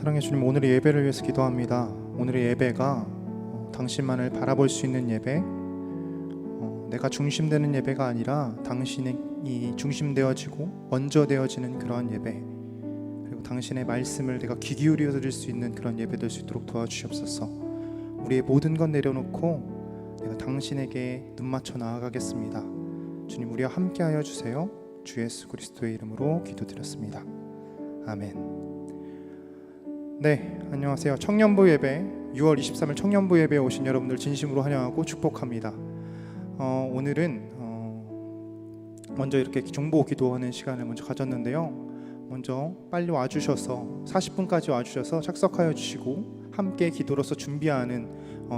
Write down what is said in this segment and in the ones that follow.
사랑해 주님, 오늘의 예배를 위해서 기도합니다. 오늘의 예배가 당신만을 바라볼 수 있는 예배, 내가 중심되는 예배가 아니라 당신이 중심되어지고 먼저 되어지는 그러한 예배, 그리고 당신의 말씀을 내가 귀 기울여 드릴 수 있는 그런 예배 될 수 있도록 도와주시옵소서. 우리의 모든 것 내려놓고 내가 당신에게 눈 맞춰 나아가겠습니다. 주님, 우리와 함께하여 주세요. 주 예수 그리스도의 이름으로 기도드렸습니다. 아멘. 네, 안녕하세요. 청년부 예배, 6월 23일 청년부 예배에 오신 여러분들 진심으로 환영하고 축복합니다. 오늘은 먼저 이렇게 정보 기도하는 시간을 먼저 가졌는데요. 먼저 빨리 와주셔서 40분까지 와주셔서 착석하여 주시고 함께 기도로서 준비하는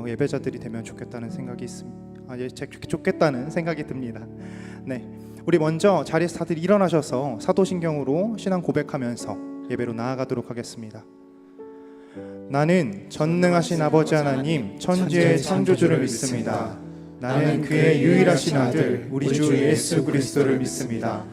예배자들이 되면 좋겠다는 생각이 있습니다. 좋겠다는 생각이 듭니다. 네, 우리 먼저 자리에서 다들 일어나셔서 사도신경으로 신앙 고백하면서 예배로 나아가도록 하겠습니다. 나는 전능하신 아버지 하나님 천지의 창조주를 믿습니다. 나는 그의 유일하신 아들 우리 주 예수 그리스도를 믿습니다.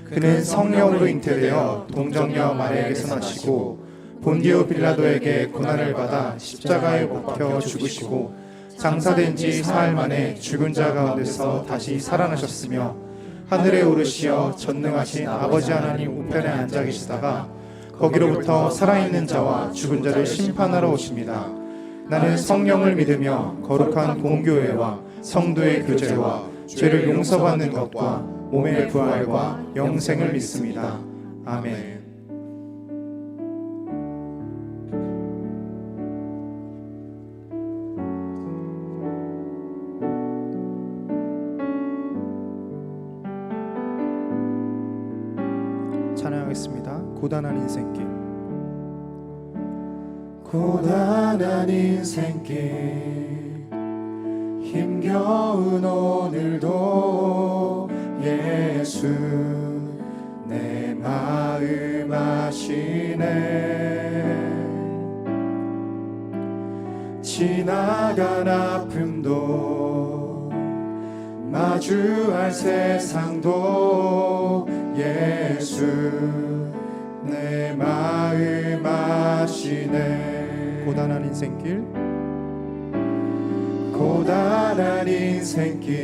그는 성령으로 잉태되어 동정녀 마리아에게서 나시고 본디오 빌라도에게 고난을 받아 십자가에 못 박혀 죽으시고 장사된 지 사흘 만에 죽은 자 가운데서 다시 살아나셨으며 하늘에 오르시어 전능하신 아버지 하나님 우편에 앉아 계시다가 거기로부터 살아있는 자와 죽은 자를 심판하러 오십니다. 나는 성령을 믿으며 거룩한 공교회와 성도의 교제와 죄를 용서받는 것과 몸의 부활과 영생을 믿습니다. 아멘. 찬양하겠습니다. 고단한 인생길. 고단한 인생길 힘겨운 오늘도 예수 내 마음 아시네. 지나간 아픔도 마주할 세상도 예수 내 마음 아시네. 고단한 인생길, 고단한 인생길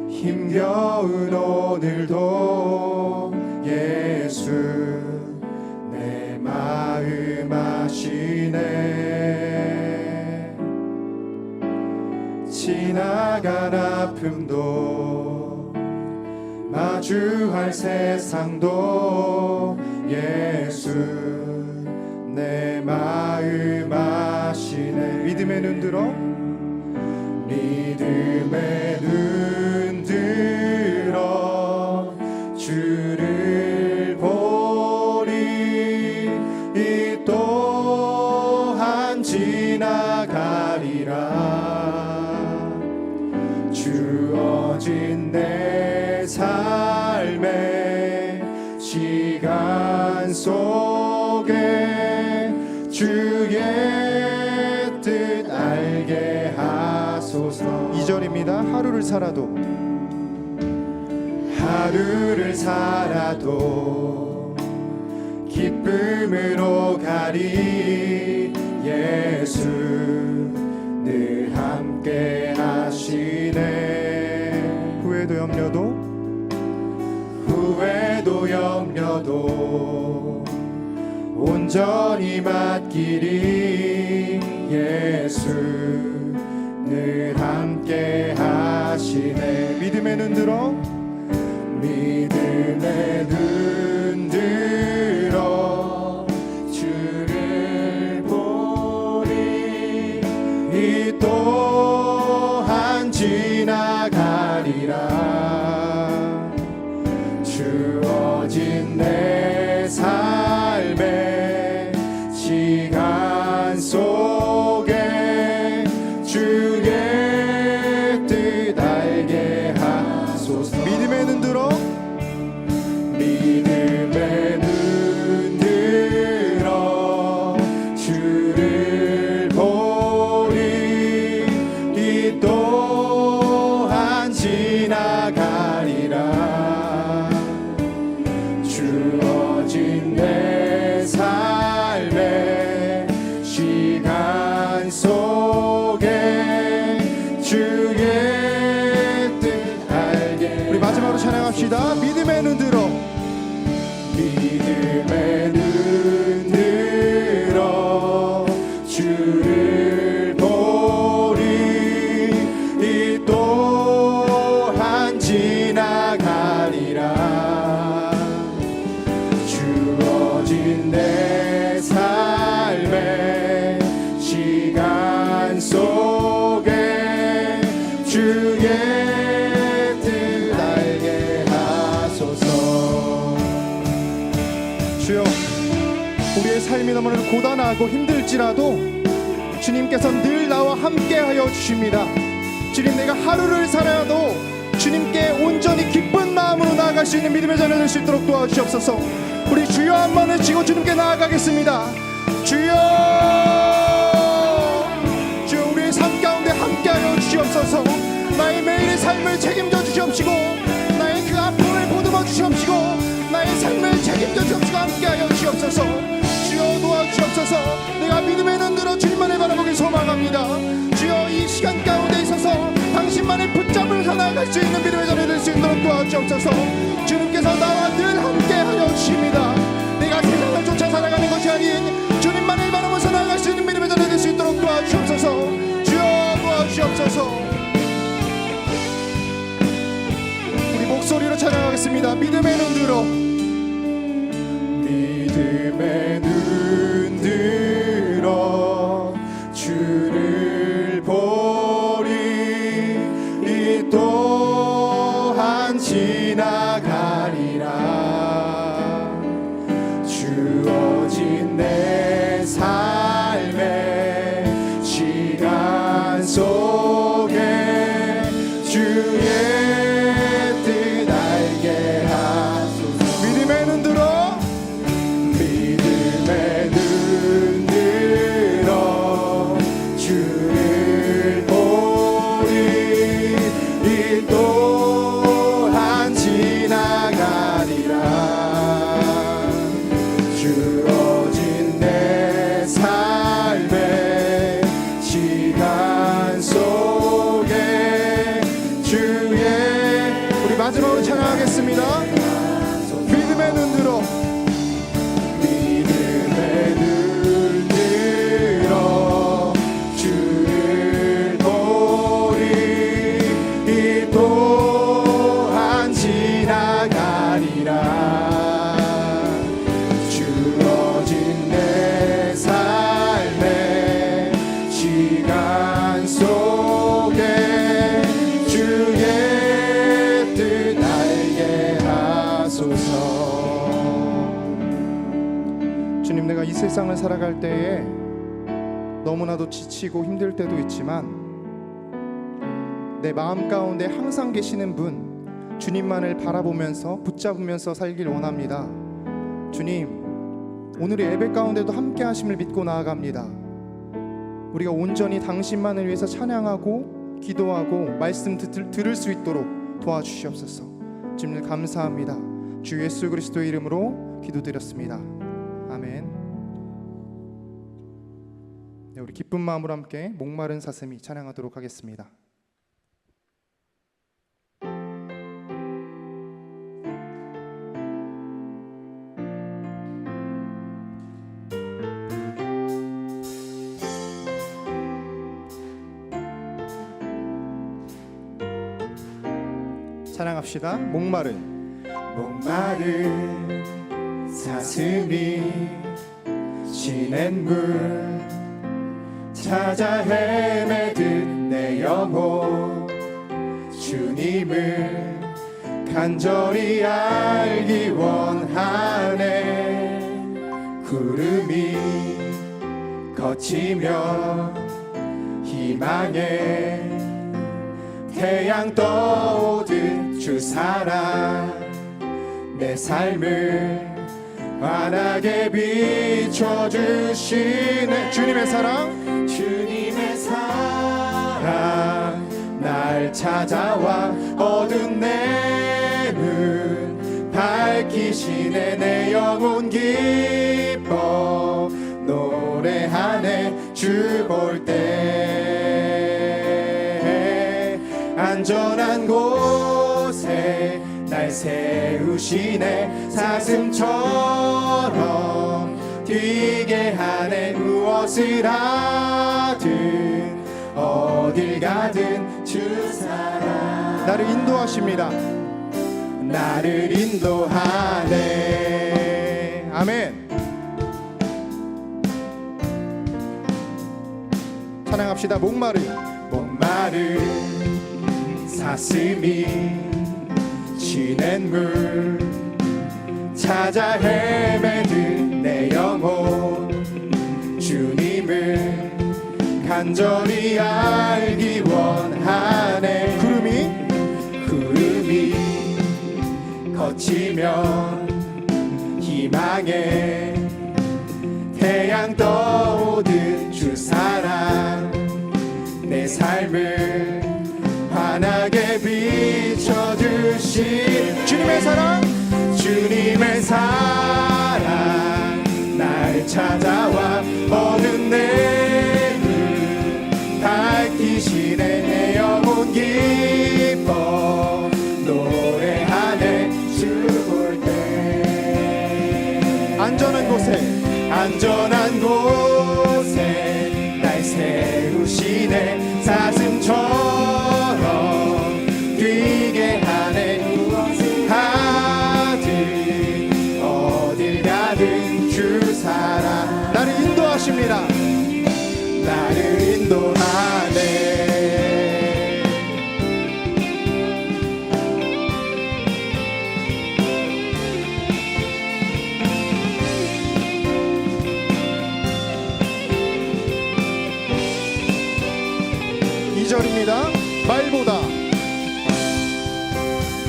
힘겨운 오늘도 예수 내 마음 아시네. 지나간 아픔도 마주할 세상도 예수 내 마음 아시네. 믿음의 눈 들어, 믿음의 눈 들어 주를 보리. 이 또한 지나가리라. 주어진 내 삶의 시간 속에 주의 뜻 알게 하소서. 2절입니다. 하루를 살아도 기쁨으로 가리. 예수 늘 함께 하시네. 후회도 염려도 온전히 맡기리. 예수 늘 함께 하시네. 믿음의 눈 들어, 믿음의 눈 들어 주를 보리. 이 또한 지나가리라. 주어진 내 삶의 시간 속에 주의 뜻 알게 하소서. 믿음의 눈 들어, 믿음의 눈 들어 주를 보리. 이 또한 지나가리라. 주어진 내 믿음의 눈 들어 믿음의 눈 들어 주를 보리 이 또한 지나가리라 주어진 내 삶의 시간 속에 주의 뜻 알게 하소서. 주여, 우리의 삶이 너무나 고단하고 힘들지라도 주님께서 늘 나와 함께하여 주십니다. 주님, 내가 하루를 살아도 주님께 온전히 기쁜 마음으로 나아갈 수 있는 믿음의 자녀 될 수 있도록 도와주시옵소서. 우리 주여 한번을 지고 주님께 나아가겠습니다. 주여, 주여, 우리의 삶 가운데 함께하여 주시옵소서. 나의 매일의 삶을 책임져 주시옵시고 나의 그 아픔을 보듬어 주시옵시고 나의 삶을 책임져 주옵시고 함께하여 주시옵소서. 주여 도와주시옵소서. 내가 믿음의 눈 들어 주님만을 바라보길 소망합니다. 주여, 이 시간 가운데 있어서 당신만을 붙잡으면서 나아갈 수 있는 믿음의 자녀 될 수 있도록 도와주옵소서. 주님께서 나와 늘 함께하여 주십니다. 내가 세상을 쫓아 살아가는 것이 아닌 주님만을 바라보면서 나아갈 수 있는 믿음의 자녀 될 수 있도록 도와주옵소서. 주여 도와주옵소서. 우리 목소리로 찬양하겠습니다. 믿음의 눈 들어 믿음의 눈 들어 주를 보리 이 또한 지나가리라 주어진 내 삶의 시간 속에 주의 뜻 알게 하소서. 믿음의 눈 들어 믿음의 눈 들어 주를 보리 이 또한 지나가리라 주어진 내 삶의 시간 속에 주의 우리 마지막으로 찬양하겠습니다. 믿음의 눈 들어 믿음의 눈 들어 주를 보리 이 또한 지나가리라 주어진 내 삶의 시간 속에 주의 뜻 알게 하소서. 주님, 내가 이 세상을 살아갈 때에 너무나도 지치고 힘들 때도 있지만 내 마음 가운데 항상 계시는 분 주님만을 바라보면서 붙잡으면서 살길 원합니다. 주님, 오늘의 예배 가운데도 함께 하심을 믿고 나아갑니다. 우리가 온전히 당신만을 위해서 찬양하고 기도하고 말씀 들을 수 있도록 도와주시옵소서. 주님 감사합니다. 주 예수 그리스도의 이름으로 기도드렸습니다. 아멘. 네, 우리 기쁜 마음으로 함께 목마른 사슴이 찬양하도록 하겠습니다. 찬양합시다. 목마른 사슴이 시냇물 찾아 헤매듯 내 영혼 주님을 간절히 알기 원하네. 구름이 거치며 희망의 태양 떠오듯 주 사랑 내 삶을 환하게 비춰주시네. 주님의 사랑, 주님의 사랑 날 찾아와 어두운 내 눈 밝히시네. 내 영혼 기뻐 노래하네. 주 볼 때 안전한 곳에 날 날 세우시네. 사슴처럼 뛰게 하네. 무엇을 하든 어딜 가든 주 사랑 나를 인도하십니다. 나를 인도하네. 아멘. 찬양합시다. 목마른 사슴이 시냇물 찾아 헤매든 내 영혼 주님을 간절히 알기 원하네. 구름이 거치면 희망의 태양 떠오듯 주 사랑 내 삶을 환하게 비춰주신 주님의 사랑 날 찾아와 어두운 내 눈 밝히시네. 내 영혼 기뻐 노래하네. 주 볼 때 안전한 곳에 날 세우시네. 사슴처럼 뛰게 하네. 무엇을 하든 어딜 가든 주 사랑 나를 인도하십니다. 나를 인도하네. 2절입니다.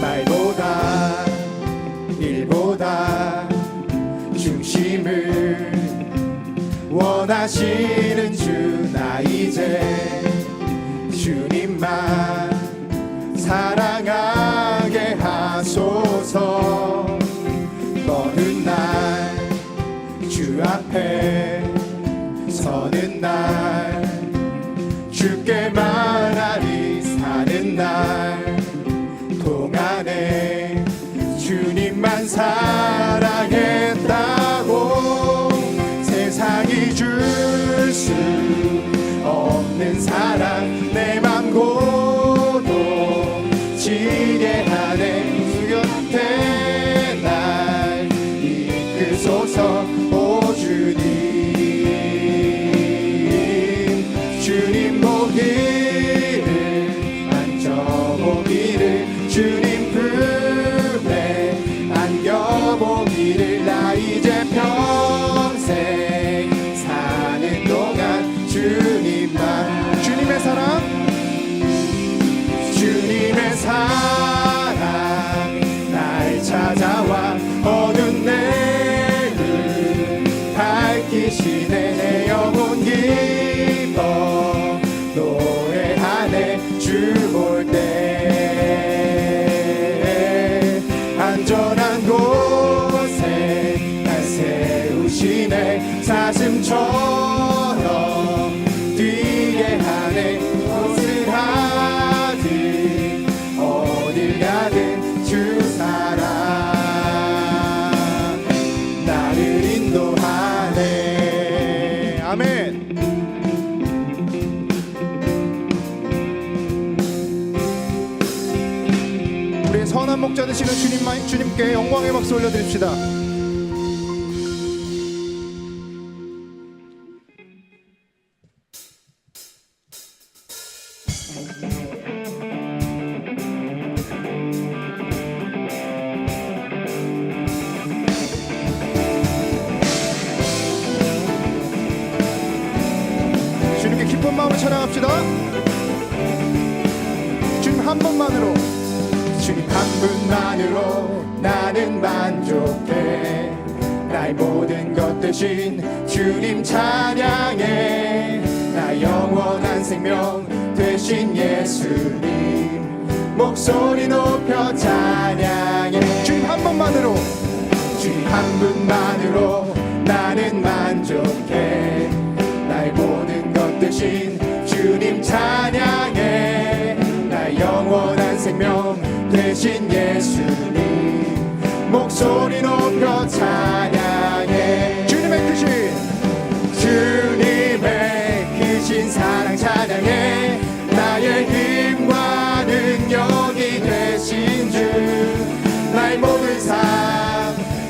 말보다 일보다 중심을 원하시는 주. 나 이제 주님만 사랑하게 하소서. 먼 날 주 앞에 서는 날 주께 말하리. 사는 날 동안에 주님만 사랑했다고. 세상이 줄 수 없는 사랑 내 맘 고동치게 하네. 주 곁에 날 이끄소서. 오 주님 보기를 만져보기를 주님 품에 안겨보기를. 나 이제 평생 사는 동안 주님만. 주님의 사랑 날 찾아와 어두운 내 눈 밝히시네. 내 영혼 기뻐 노래하네. 주 볼 때 안전한 곳에 날 세우시네. 사슴처럼 뛰게 하네. 무엇을 하든 어딜 가든 주 사랑 나를 인도하네. 아멘. 우리 선한 목자 되시는 주님께 영광의 박수 올려드립시다. 주님께 기쁜 마음을 찬양합시다. 주님 한 분만으로 나는 만족해. 나의 모든 것 대신 주님 찬양해. 나 영원한 생명 되신 예수님 목소리 높여 찬양해. 주님 한 분만으로 나는 만족해. 나의 모든 것 대신 주님 찬양해. 나 영원한 생명 되신 예수님 목소리 높여 찬양해. 주님의 크신 사랑 찬양해. 나의 힘과 능력이 되신 주, 나의 모든 삶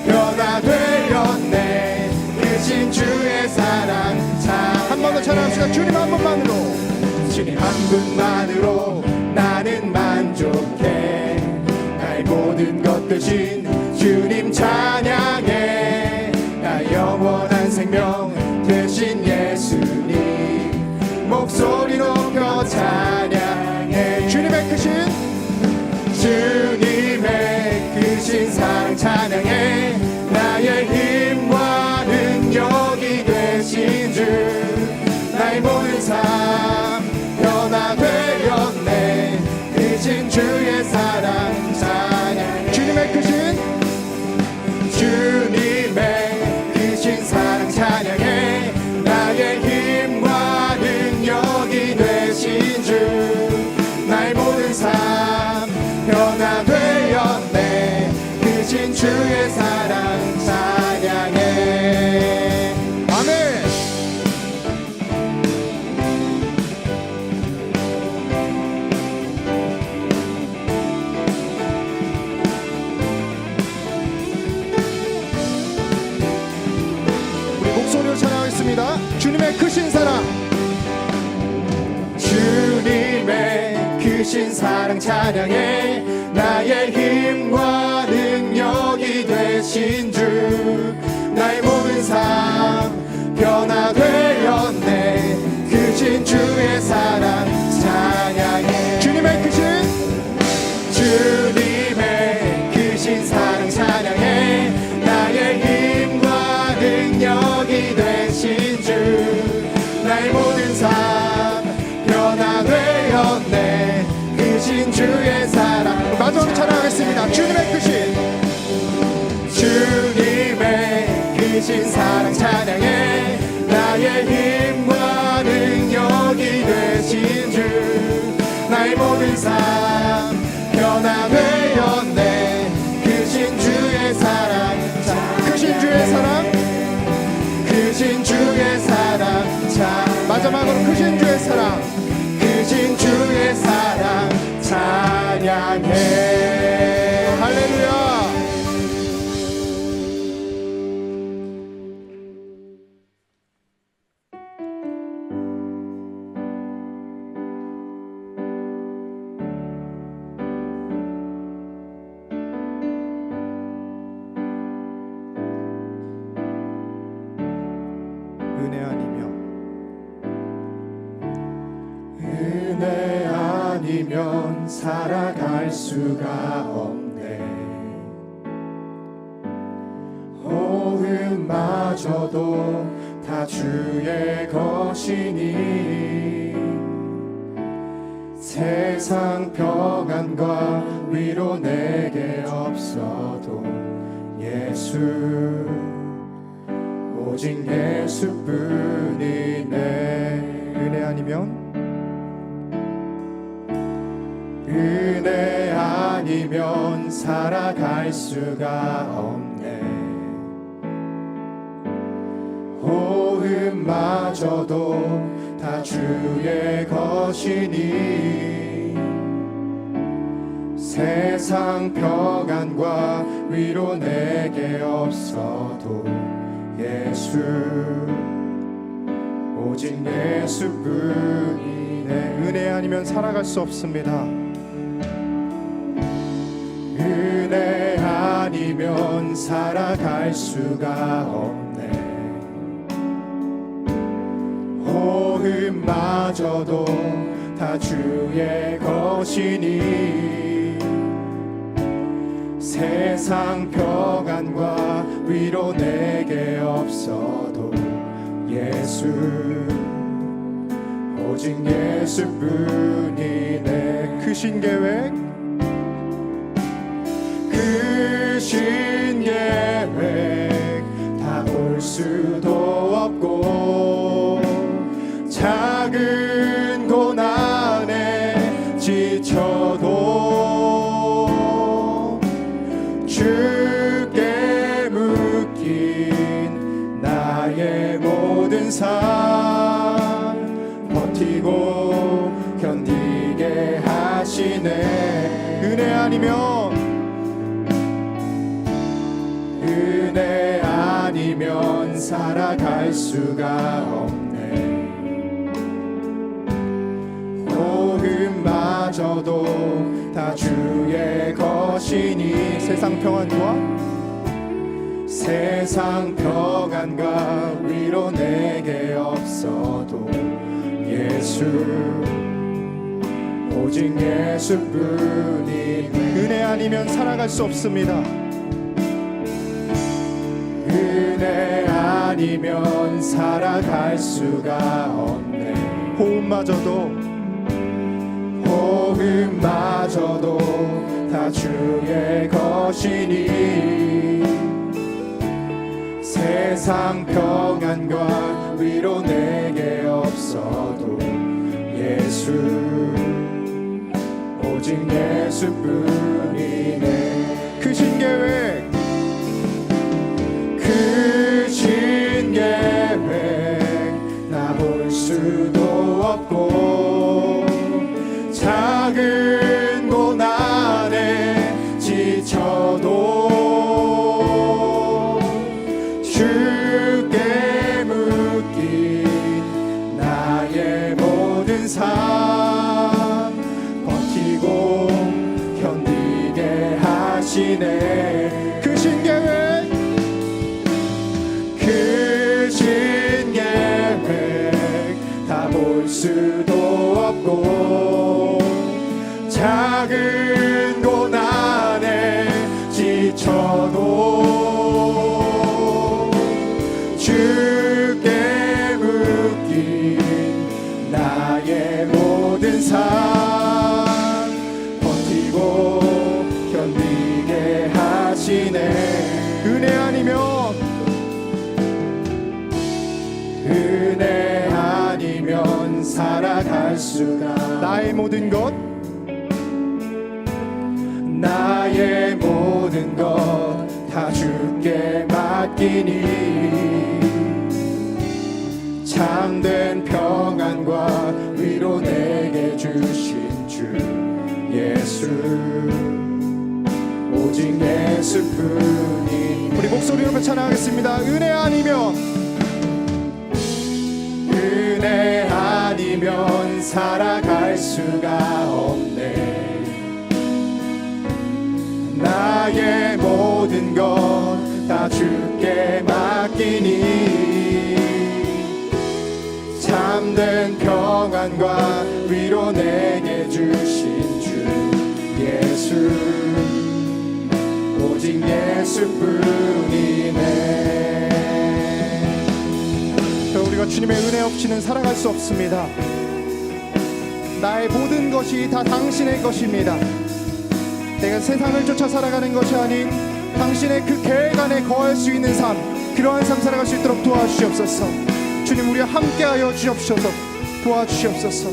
변화되었네. 크신 주의 사랑 찬양해. 한 번 더 찬양합시다. 주님 한 번만으로, 주님 한 분만으로 나는 만족해. 나의 모든 것 되신 주님 찬양해. 나의 영원한 생명 되신 예수님, 목소리 높여 찬양해. 주님의 크신 사랑 찬양해. 나의 힘과 능력이 되신 주, 나의 모든 삶 변화되었네. 크신 주의 사랑 찬양해. 주님의 크신 사랑 찬양해. 나의 힘과 능력이 되신 주, 나의 모든 삶 변화되었네. 크신 주의 사랑 찬양해. 아멘. 우리 목소리로 찬양하겠습니다. 주님의 크신 사랑, 주님의 크신 사랑 찬양해. 나의 힘과 능력이 되신 주, 나의 모든 삶 변화되었네. 크신 주의 사랑 찬양해. 주님의 크신 사랑 찬양해. 나의 힘과 능력이 되신 주, 나의 모든 삶 변화되었네. 크신 주의 사랑. 마지막으로 찬양하겠습니다. 주님의 크신 사랑 찬양해. 나의 힘과 능력이 되신 주, 나의 모든 삶 변화되었네. 크신 주의 사랑 크신 주의 사랑, 크신 주의 사랑 마지막으로 크신 주의 사랑. 크신 주의 사랑 찬양해. 할렐루야. 은혜 아니면 살아갈 수가 없네. 호흡마저도 다 주의 것이니 세상 평안과 위로 내게 없어도 예수, 오직 예수뿐이네. 은혜 아니면 살아갈 수가 없네. 호흡마저도 다 주의 것이니 세상 평안과 위로 내게 없어도 예수, 오직 예수뿐이네. 은혜 아니면 살아갈 수 없습니다. 은혜 아니면 살아갈 수가 없네. 호흡마저도 다 주의 것이니 세상 평안과 위로 내게 없어도 예수, 오직 예수뿐이네. 크신 계획, 크신 계획 다 볼 수도 없고 작은 고난에 지쳐도 주 모든 삶 버티고 견디게 하시네. 은혜 아니면 살아갈 수가 없네. 호흡마저도 다 주의 것이니 세상 평안과 위로 내게 없어도 예수 오직 예수뿐이네. 은혜 아니면 살아갈 수 없습니다. 은혜 아니면 살아갈 수가 없네. 호흡마저도 다 주의 것이니 세상 평안과 위로 내게 없어도 예수 오직 예수뿐이네. 크신 계획 나 볼 수도 없고 작은 고난에 지쳐도 주께 묶인 나의 모든 삶 버티고 견디게 하시네. 크신 계획 다 볼 수도 없고 작은 고난에 지쳐도 주께 묶인 나의 모든 삶 버티고 견디게 하시네. 은혜 아니면 살아갈 수가 나의 모든 것 다 주께 맡기니 참된 평안과 위로 내게 주신 주 예수 오직 예수뿐이. 우리 목소리로 찬양하겠습니다. 은혜 아니면 살아갈 수가 없네. 나의 모든 것 다 주께 맡기니 참된 평안과 위로 내게 주신 주 예수 오직 예수뿐이네. 우리가 주님의 은혜 없이는 살아갈 수 없습니다. 나의 모든 것이 다 당신의 것입니다. 내가 세상을 쫓아 살아가는 것이 아닌 당신의 그 계획 안에 거할 수 있는 삶, 그러한 삶 살아갈 수 있도록 도와주시옵소서. 주님, 우리와 함께하여 주옵소서. 도와주시옵소서.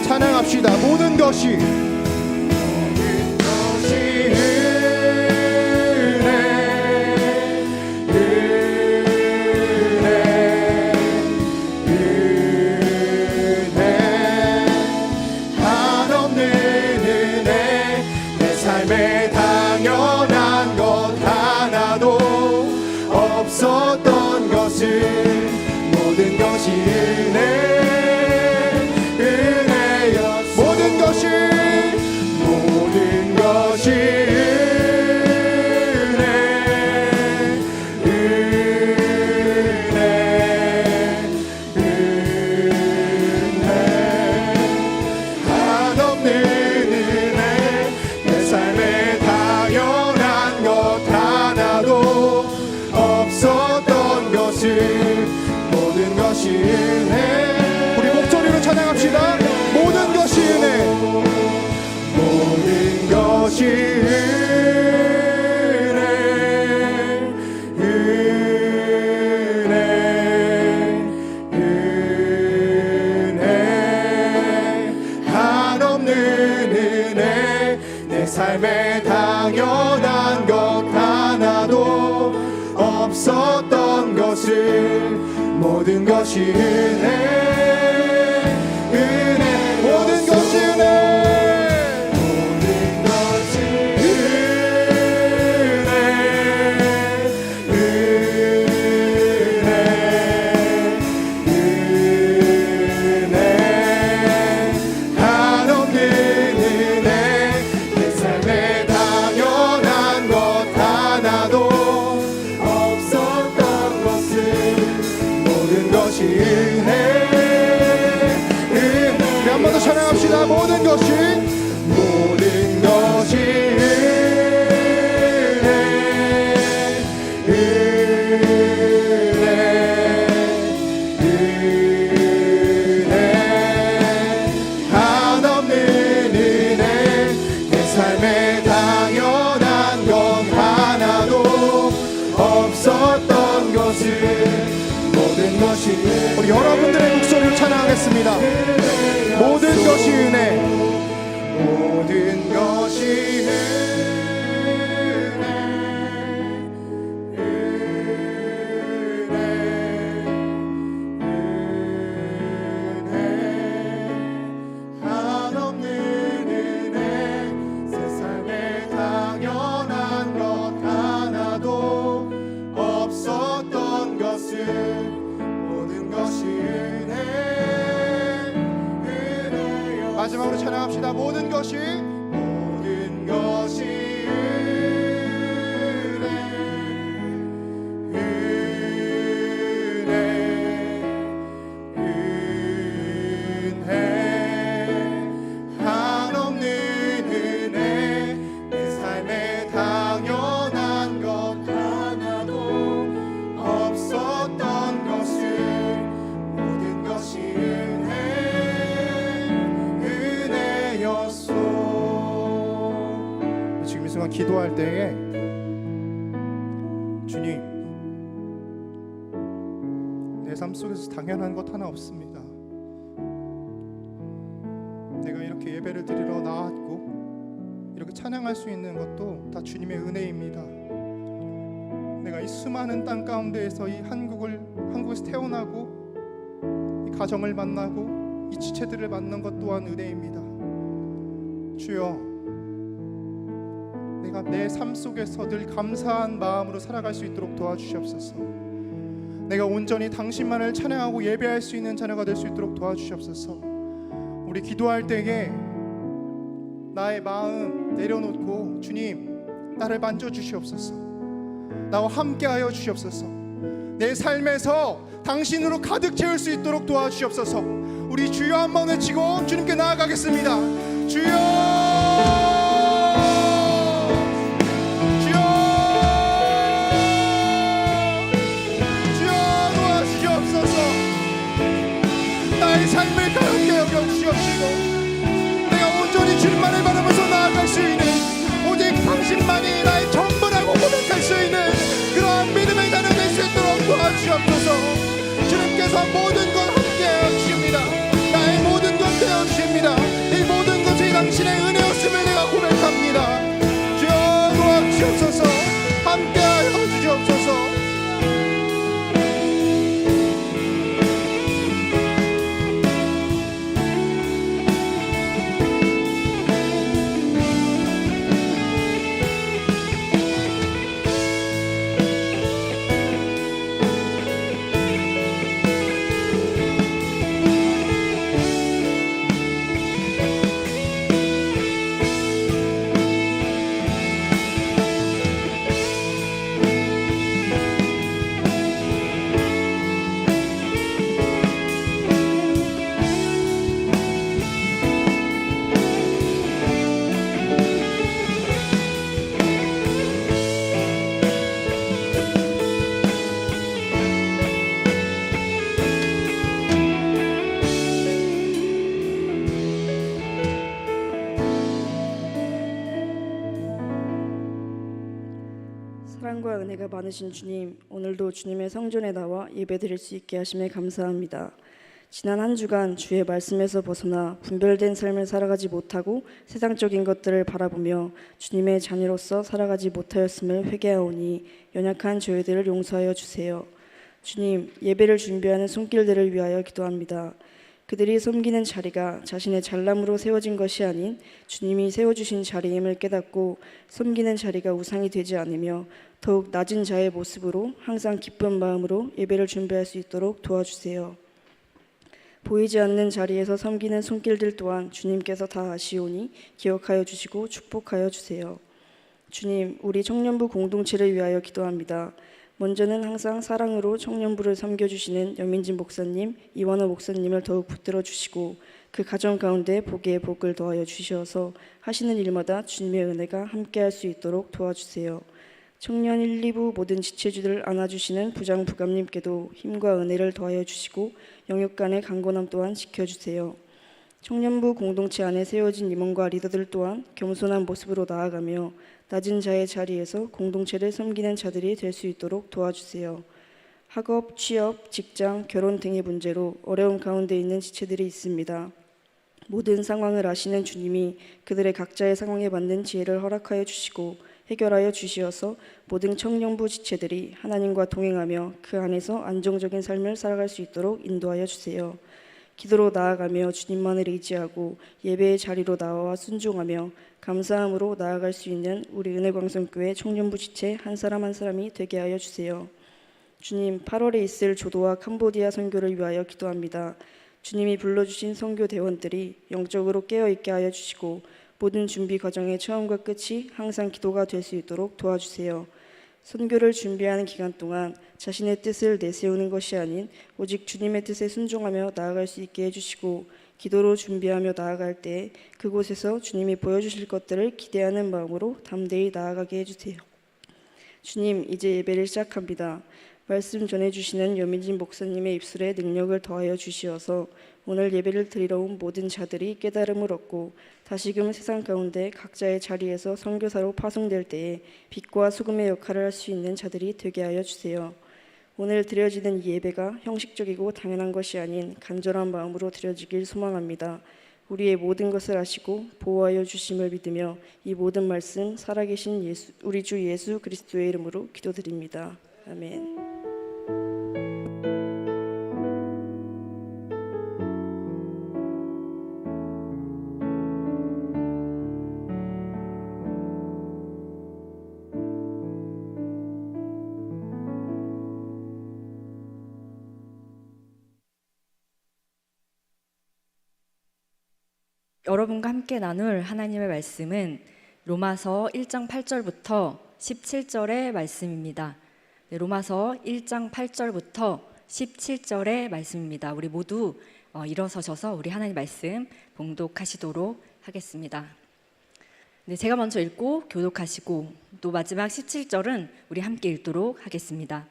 찬양합시다. 모든 것이 당연한 것 하나도 없었던 것을 모든 것이 은혜였소. 모든 것이 삶에 당연한 것 하나도 없었던 것을 모든 것이 은혜 모든 것이 은혜 모든 것이 은혜 한없는 은혜 내 삶에 당연한 것 하나도 없었던 것을 모든 것이 은혜 우리 한 번 더 찬양합시다. 모든 것이 은혜 한없는 은혜 내 삶에 당연한 것 하나도 없었던 것을 모든 것이 우리 여러분들의 목소리로 찬양하겠습니다. 모든 것이 은혜 모든 것이 한없는 은혜 새 삶에 당연한 것 하나도 없었던 것을 모든 것이 은혜여 마지막으로 찬양합시다. 모든 것이 한없는 은혜 내 삶에 당연한 것 하나도 없었던 것을 모든 것이 은혜였소. 지금 이 순간 기도할 때에 주님, 내 삶 속에서 당연한 것 하나 없습니다. 내가 이렇게 예배를 드리러 나왔고 이렇게 찬양할 수 있는 것도 다 주님의 은혜입니다. 내가 이 수많은 땅 가운데에서 이 한국에서 태어나고 이 가정을 만나고 이 지체들을 만난 것 또한 은혜입니다. 주여, 내가 내 삶 속에서 늘 감사한 마음으로 살아갈 수 있도록 도와주시옵소서. 내가 온전히 당신만을 찬양하고 예배할 수 있는 자녀가 될 수 있도록 도와주시옵소서. 우리 기도할 때에 나의 마음 내려놓고 주님, 나를 만져주시옵소서. 나와 함께하여 주시옵소서. 내 삶에서 당신으로 가득 채울 수 있도록 도와주시옵소서. 우리 주여 한번 외치고 주님께 나아가겠습니다. 주여, 나의 삶을 가볍게 여겨주시옵시고 내가 온전히 주님만을 바라보면서 나아갈 수 있는 오직 당신만이 나의 전부라고 고백할 수 있는 그러한 믿음의 자녀 될 수 있도록 도와주시옵소서. 주님께서 모든 것 함께하여 주십니다. 나의 모든 것 되어주십니다. 이 모든 것이 당신의 은혜였음을 내가 고백합니다. 주여 도와주시옵소서. 함께하여 주시옵소서. 사랑과 은혜가 많으신 주님, 오늘도 주님의 성전에 나와 예배드릴 수 있게 하심에 감사합니다. 지난 한 주간 주의 말씀에서 벗어나 분별된 삶을 살아가지 못하고 세상적인 것들을 바라보며 주님의 자녀로서 살아가지 못하였음을 회개하오니 연약한 저희들을 용서하여 주세요. 주님, 예배를 준비하는 손길들을 위하여 기도합니다. 그들이 섬기는 자리가 자신의 잘남으로 세워진 것이 아닌 주님이 세워주신 자리임을 깨닫고 섬기는 자리가 우상이 되지 않으며 더욱 낮은 자의 모습으로 항상 기쁜 마음으로 예배를 준비할 수 있도록 도와주세요. 보이지 않는 자리에서 섬기는 손길들 또한 주님께서 다 아시오니 기억하여 주시고 축복하여 주세요. 주님, 우리 청년부 공동체를 위하여 기도합니다. 먼저는 항상 사랑으로 청년부를 섬겨주시는 여민진 목사님, 이완호 목사님을 더욱 붙들어 주시고 그 가정 가운데 복의 복을 더하여 주셔서 하시는 일마다 주님의 은혜가 함께할 수 있도록 도와주세요. 청년 1, 2부 모든 지체주들을 안아주시는 부장 부감님께도 힘과 은혜를 더하여 주시고 영육 간의 강건함 또한 지켜주세요. 청년부 공동체 안에 세워진 임원과 리더들 또한 겸손한 모습으로 나아가며 낮은 자의 자리에서 공동체를 섬기는 자들이 될 수 있도록 도와주세요. 학업, 취업, 직장, 결혼 등의 문제로 어려움 가운데 있는 지체들이 있습니다. 모든 상황을 아시는 주님이 그들의 각자의 상황에 맞는 지혜를 허락하여 주시고 해결하여 주시어서 모든 청년부 지체들이 하나님과 동행하며 그 안에서 안정적인 삶을 살아갈 수 있도록 인도하여 주세요. 기도로 나아가며 주님만을 의지하고 예배의 자리로 나와 순종하며 감사함으로 나아갈 수 있는 우리 은혜광성교회 청년부 지체 한 사람 한 사람이 되게 하여 주세요. 주님, 8월에 있을 조도와 캄보디아 선교를 위하여 기도합니다. 주님이 불러주신 선교 대원들이 영적으로 깨어있게 하여 주시고 모든 준비 과정의 처음과 끝이 항상 기도가 될 수 있도록 도와주세요. 선교를 준비하는 기간 동안 자신의 뜻을 내세우는 것이 아닌 오직 주님의 뜻에 순종하며 나아갈 수 있게 해주시고 기도로 준비하며 나아갈 때 그곳에서 주님이 보여주실 것들을 기대하는 마음으로 담대히 나아가게 해주세요. 주님, 이제 예배를 시작합니다. 말씀 전해주시는 여민진 목사님의 입술에 능력을 더하여 주시어서 오늘 예배를 드리러 온 모든 자들이 깨달음을 얻고 다시금 세상 가운데 각자의 자리에서 선교사로 파송될 때에 빛과 소금의 역할을 할 수 있는 자들이 되게 하여 주세요. 오늘 드려지는 이 예배가 형식적이고 당연한 것이 아닌 간절한 마음으로 드려지길 소망합니다. 우리의 모든 것을 아시고 보호하여 주심을 믿으며 이 모든 말씀 살아계신 우리 주 예수 그리스도의 이름으로 기도드립니다. 아멘. 여러분과 함께 나눌 하나님의 말씀은 로마서 1장 8절부터 17절의 말씀입니다. 네, 로마서 1장 8절부터 17절의 말씀입니다. 우리 모두 일어서셔서 우리 하나님 말씀 봉독하시도록 하겠습니다. 네, 제가 먼저 읽고 교독하시고 또 마지막 17절은 우리 함께 읽도록 하겠습니다.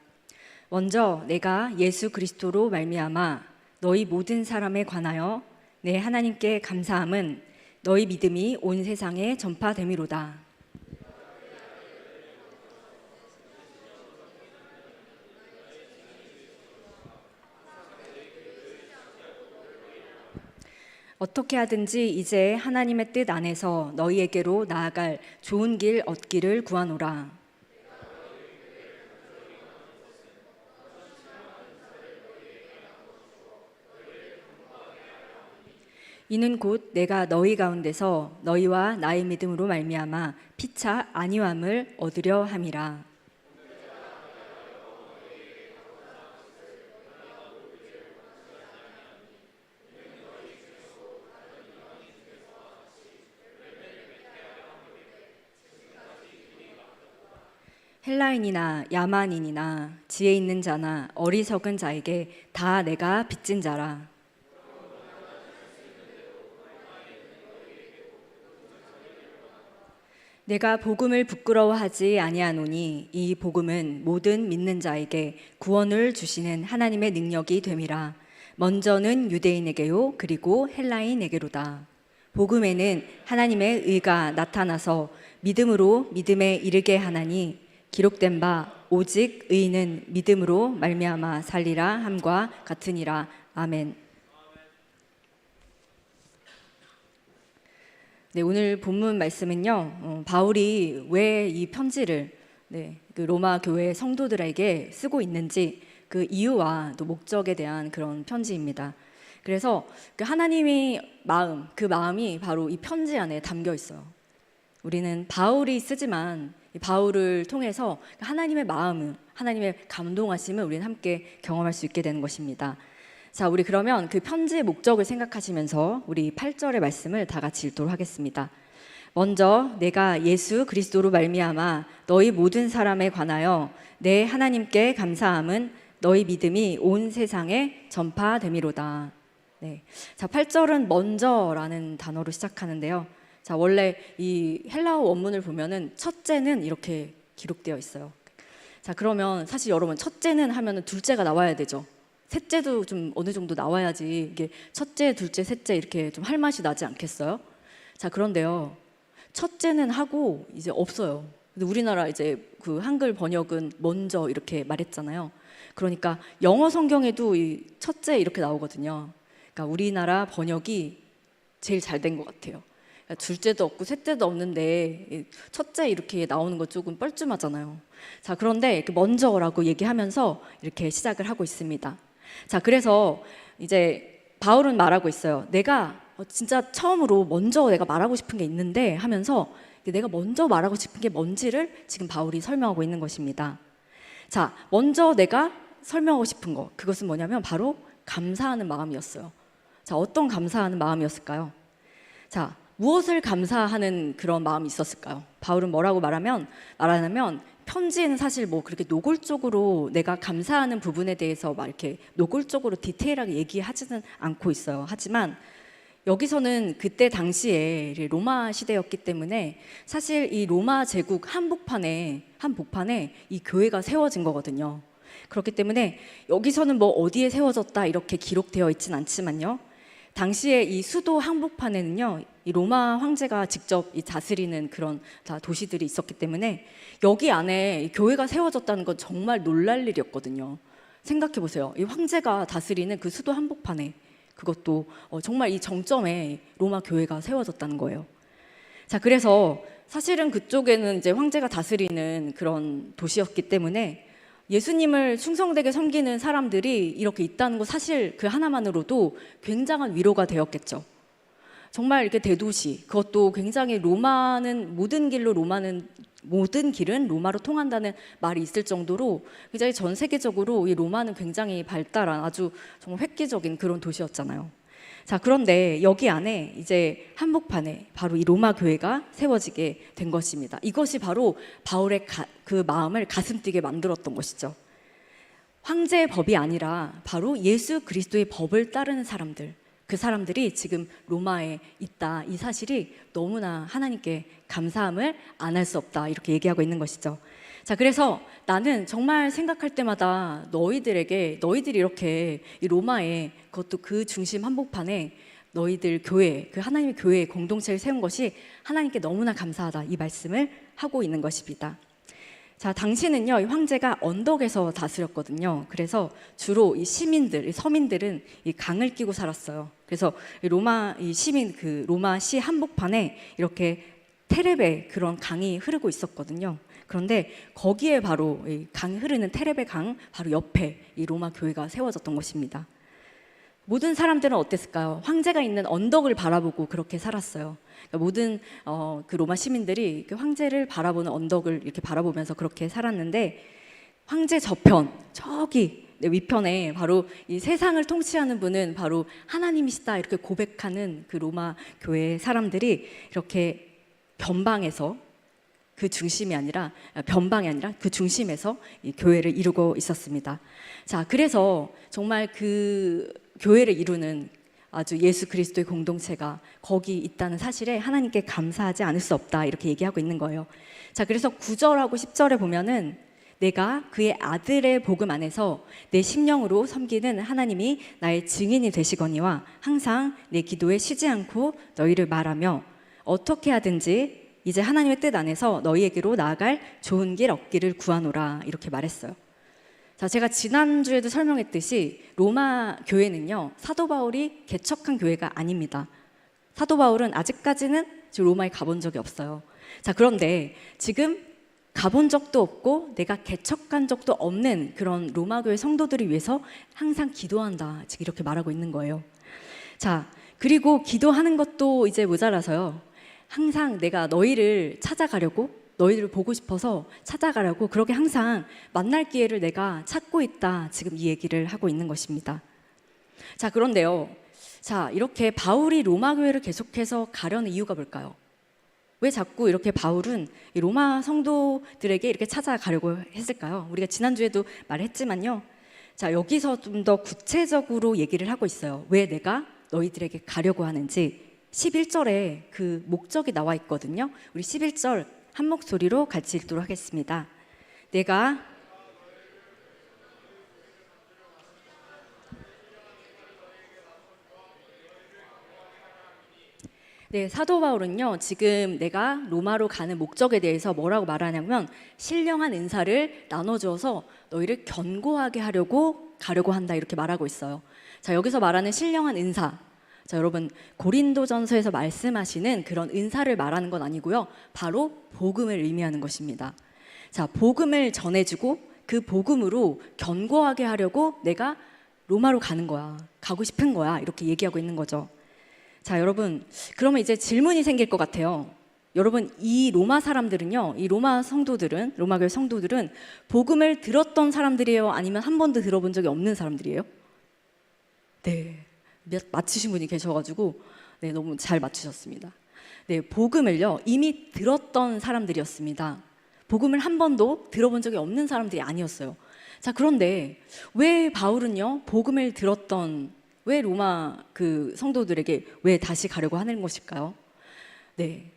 먼저 내가 예수 그리스도로 말미암아 너희 모든 사람에 관하여 내 하나님께 감사함은 너희 믿음이 온 세상에 전파됨이로다. 어떻게 하든지 이제 하나님의 뜻 안에서 너희에게로 나아갈 좋은 길 얻기를 구하노라. 이는 곧 내가 너희 가운데서 너희와 나의 믿음으로 말미암아 피차 안위함을 얻으려 함이라. 헬라인이나 야만인이나 지혜 있는 자나 어리석은 자에게 다 내가 빚진 자라. 내가 복음을 부끄러워하지 아니하노니 이 복음은 모든 믿는 자에게 구원을 주시는 하나님의 능력이 됨이라. 먼저는 유대인에게요 그리고 헬라인에게로다. 복음에는 하나님의 의가 나타나서 믿음으로 믿음에 이르게 하나니 기록된 바 오직 의인은 믿음으로 말미암아 살리라 함과 같으니라. 아멘. 네, 오늘 본문 말씀은요, 바울이 왜 이 편지를 그 로마 교회 성도들에게 쓰고 있는지 그 이유와 또 목적에 대한 그런 편지입니다. 그래서 그 하나님의 마음, 그 마음이 바로 이 편지 안에 담겨 있어요. 우리는 바울이 쓰지만 이 바울을 통해서 하나님의 마음을, 하나님의 감동하심을 우리는 함께 경험할 수 있게 되는 것입니다. 자, 우리 그러면 그 편지의 목적을 생각하시면서 우리 8절의 말씀을 다 같이 읽도록 하겠습니다. 먼저 내가 예수 그리스도로 말미암아 너희 모든 사람에 관하여 내 하나님께 감사함은 너희 믿음이 온 세상에 전파됨이로다. 네. 자, 8절은 먼저라는 단어로 시작하는데요. 자, 원래 이 헬라어 원문을 보면은 첫째는 이렇게 기록되어 있어요. 자, 그러면 사실 여러분 첫째는 하면은 둘째가 나와야 되죠. 셋째도 좀 어느 정도 나와야지 이게 첫째, 둘째, 셋째 이렇게 좀 할 맛이 나지 않겠어요? 자, 그런데요. 첫째는 하고 이제 없어요. 근데 우리나라 이제 그 한글 번역은 먼저 이렇게 말했잖아요. 그러니까 영어 성경에도 이 첫째 이렇게 나오거든요. 그러니까 우리나라 번역이 제일 잘 된 것 같아요. 그러니까 둘째도 없고 셋째도 없는데 첫째 이렇게 나오는 거 조금 뻘쭘하잖아요. 자, 그런데 이렇게 먼저라고 얘기하면서 이렇게 시작을 하고 있습니다. 자, 그래서 이제 바울은 말하고 있어요. 내가 진짜 처음으로 먼저 내가 말하고 싶은 게 있는데 하면서 내가 먼저 말하고 싶은 게 뭔지를 지금 바울이 설명하고 있는 것입니다. 자, 먼저 내가 설명하고 싶은 거, 그것은 뭐냐면 바로 감사하는 마음이었어요. 자, 어떤 감사하는 마음이었을까요? 자, 무엇을 감사하는 그런 마음이 있었을까요? 바울은 뭐라고 말하냐면 편지에는 사실 뭐 그렇게 노골적으로 내가 감사하는 부분에 대해서 막 이렇게 노골적으로 디테일하게 얘기하지는 않고 있어요. 하지만 여기서는 그때 당시에 로마 시대였기 때문에 사실 이 로마 제국 한복판에 이 교회가 세워진 거거든요. 그렇기 때문에 여기서는 뭐 어디에 세워졌다 이렇게 기록되어 있진 않지만요. 당시에 이 수도 한복판에는요, 이 로마 황제가 직접 이 다스리는 그런 다 도시들이 있었기 때문에 여기 안에 교회가 세워졌다는 건 정말 놀랄 일이었거든요. 생각해 보세요. 이 황제가 다스리는 그 수도 한복판에 그것도 정말 이 정점에 로마 교회가 세워졌다는 거예요. 자, 그래서 사실은 그쪽에는 이제 황제가 다스리는 그런 도시였기 때문에 예수님을 충성되게 섬기는 사람들이 이렇게 있다는 거 사실 그 하나만으로도 굉장한 위로가 되었겠죠. 정말 이렇게 대도시, 그것도 굉장히 모든 길은 로마로 통한다는 말이 있을 정도로 굉장히 전 세계적으로 이 로마는 굉장히 발달한 아주 정말 획기적인 그런 도시였잖아요. 자, 그런데 여기 안에 이제 한복판에 바로 이 로마 교회가 세워지게 된 것입니다. 이것이 바로 바울의 그 마음을 가슴 뛰게 만들었던 것이죠. 황제의 법이 아니라 바로 예수 그리스도의 법을 따르는 사람들, 그 사람들이 지금 로마에 있다. 이 사실이 너무나 하나님께 감사함을 안 할 수 없다. 이렇게 얘기하고 있는 것이죠. 자, 그래서 나는 정말 생각할 때마다 너희들이 이렇게 이 로마에 그것도 그 중심 한복판에 너희들 교회, 그 하나님의 교회 공동체를 세운 것이 하나님께 너무나 감사하다. 이 말씀을 하고 있는 것입니다. 자, 당시는요, 이 황제가 언덕에서 다스렸거든요. 그래서 주로 이 시민들, 이 서민들은 이 강을 끼고 살았어요. 그래서 로마 시 한복판에 이렇게 테레베 그런 강이 흐르고 있었거든요. 그런데 거기에 바로 이 강이 흐르는 테레베 강 바로 옆에 이 로마 교회가 세워졌던 것입니다. 모든 사람들은 어땠을까요? 황제가 있는 언덕을 바라보고 그렇게 살았어요. 그러니까 모든 그 로마 시민들이 그 황제를 바라보는 언덕을 이렇게 바라보면서 그렇게 살았는데 황제 저편 저기 위편에 바로 이 세상을 통치하는 분은 바로 하나님이시다 이렇게 고백하는 그 로마 교회 사람들이 이렇게 변방이 아니라 그 중심에서 이 교회를 이루고 있었습니다. 자, 그래서 정말 그 교회를 이루는 아주 예수 그리스도의 공동체가 거기 있다는 사실에 하나님께 감사하지 않을 수 없다 이렇게 얘기하고 있는 거예요. 자, 그래서 9절하고 10절에 보면은 내가 그의 아들의 복음 안에서 내 심령으로 섬기는 하나님이 나의 증인이 되시거니와 항상 내 기도에 쉬지 않고 너희를 말하며 어떻게 하든지 이제 하나님의 뜻 안에서 너희에게로 나아갈 좋은 길 얻기를 구하노라 이렇게 말했어요. 자, 제가 지난주에도 설명했듯이 로마 교회는요, 사도 바울이 개척한 교회가 아닙니다. 사도 바울은 아직까지는 지금 로마에 가본 적이 없어요. 자, 그런데 지금 가본 적도 없고 내가 개척한 적도 없는 그런 로마 교회 성도들을 위해서 항상 기도한다. 지금 이렇게 말하고 있는 거예요. 자, 그리고 기도하는 것도 이제 모자라서요. 항상 내가 너희를 찾아가려고, 너희를 보고 싶어서 찾아가려고 그렇게 항상 만날 기회를 내가 찾고 있다. 지금 이 얘기를 하고 있는 것입니다. 자, 그런데요. 자, 이렇게 바울이 로마 교회를 계속해서 가려는 이유가 뭘까요? 왜 자꾸 이렇게 바울은 이 로마 성도들에게 이렇게 찾아가려고 했을까요? 우리가 지난주에도 말했지만요. 자, 여기서 좀 더 구체적으로 얘기를 하고 있어요. 왜 내가 너희들에게 가려고 하는지 11절에 그 목적이 나와 있거든요. 우리 11절 한 목소리로 같이 읽도록 하겠습니다. 내가 네, 사도 바울은요, 지금 내가 로마로 가는 목적에 대해서 뭐라고 말하냐면 신령한 은사를 나눠주어서 너희를 견고하게 하려고 가려고 한다 이렇게 말하고 있어요. 자, 여기서 말하는 신령한 은사, 자, 여러분 고린도전서에서 말씀하시는 그런 은사를 말하는 건 아니고요, 바로 복음을 의미하는 것입니다. 자, 복음을 전해주고 그 복음으로 견고하게 하려고 내가 로마로 가는 거야, 가고 싶은 거야 이렇게 얘기하고 있는 거죠. 자, 여러분, 그러면 이제 질문이 생길 것 같아요. 여러분, 이 로마 사람들은요, 이 로마 성도들은, 로마 교회 성도들은 복음을 들었던 사람들이에요? 아니면 한 번도 들어본 적이 없는 사람들이에요? 네, 맞추신 분이 계셔가지고 네, 너무 잘 맞추셨습니다. 네, 복음을요 이미 들었던 사람들이었습니다. 복음을 한 번도 들어본 적이 없는 사람들이 아니었어요. 자, 그런데 왜 바울은요 복음을 들었던, 왜 로마 그 성도들에게 왜 다시 가려고 하는 것일까요? 네,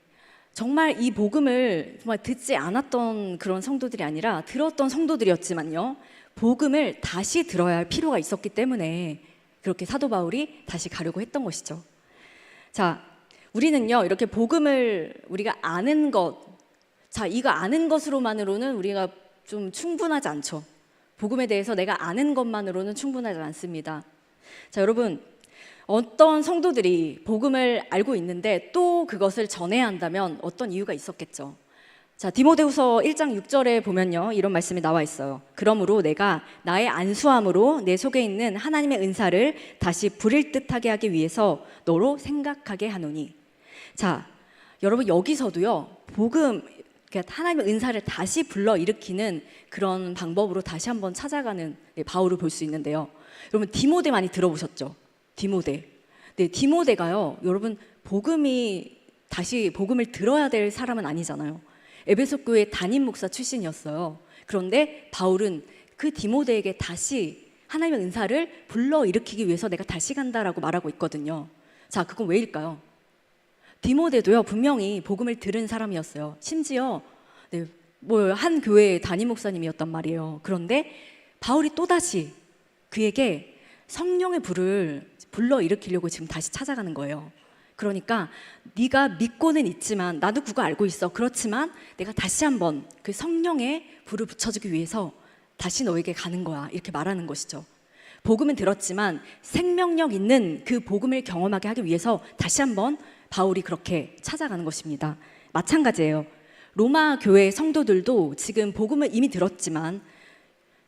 정말 이 복음을 정말 듣지 않았던 그런 성도들이 아니라 들었던 성도들이었지만요, 복음을 다시 들어야 할 필요가 있었기 때문에 그렇게 사도 바울이 다시 가려고 했던 것이죠. 자, 우리는요 이렇게 복음을 우리가 아는 것, 자, 이거 아는 것으로만으로는 우리가 좀 충분하지 않죠. 복음에 대해서 내가 아는 것만으로는 충분하지 않습니다. 자, 여러분, 어떤 성도들이 복음을 알고 있는데 또 그것을 전해야 한다면 어떤 이유가 있었겠죠. 자, 디모데후서 1장 6절에 보면요 이런 말씀이 나와 있어요. 그러므로 내가 나의 안수함으로 내 속에 있는 하나님의 은사를 다시 불일 듯하게 하기 위해서 너로 생각하게 하노니. 자, 여러분, 여기서도요 복음, 그러니까 하나님의 은사를 다시 불러일으키는 그런 방법으로 다시 한번 찾아가는 바울을 볼 수 있는데요. 여러분, 디모데 많이 들어보셨죠? 디모데. 네, 디모데가요, 여러분, 다시 복음을 들어야 될 사람은 아니잖아요. 에베소 교회 담임 목사 출신이었어요. 그런데 바울은 그 디모데에게 다시 하나님의 은사를 불러일으키기 위해서 내가 다시 간다라고 말하고 있거든요. 자, 그건 왜일까요? 디모데도요 분명히 복음을 들은 사람이었어요. 심지어 네, 한 교회의 담임 목사님이었단 말이에요. 그런데 바울이 또다시 그에게 성령의 불을 불러일으키려고 지금 다시 찾아가는 거예요. 그러니까 네가 믿고는 있지만, 나도 그거 알고 있어, 그렇지만 내가 다시 한번 그 성령의 불을 붙여주기 위해서 다시 너에게 가는 거야 이렇게 말하는 것이죠. 복음은 들었지만 생명력 있는 그 복음을 경험하게 하기 위해서 다시 한번 바울이 그렇게 찾아가는 것입니다. 마찬가지예요. 로마 교회 성도들도 지금 복음을 이미 들었지만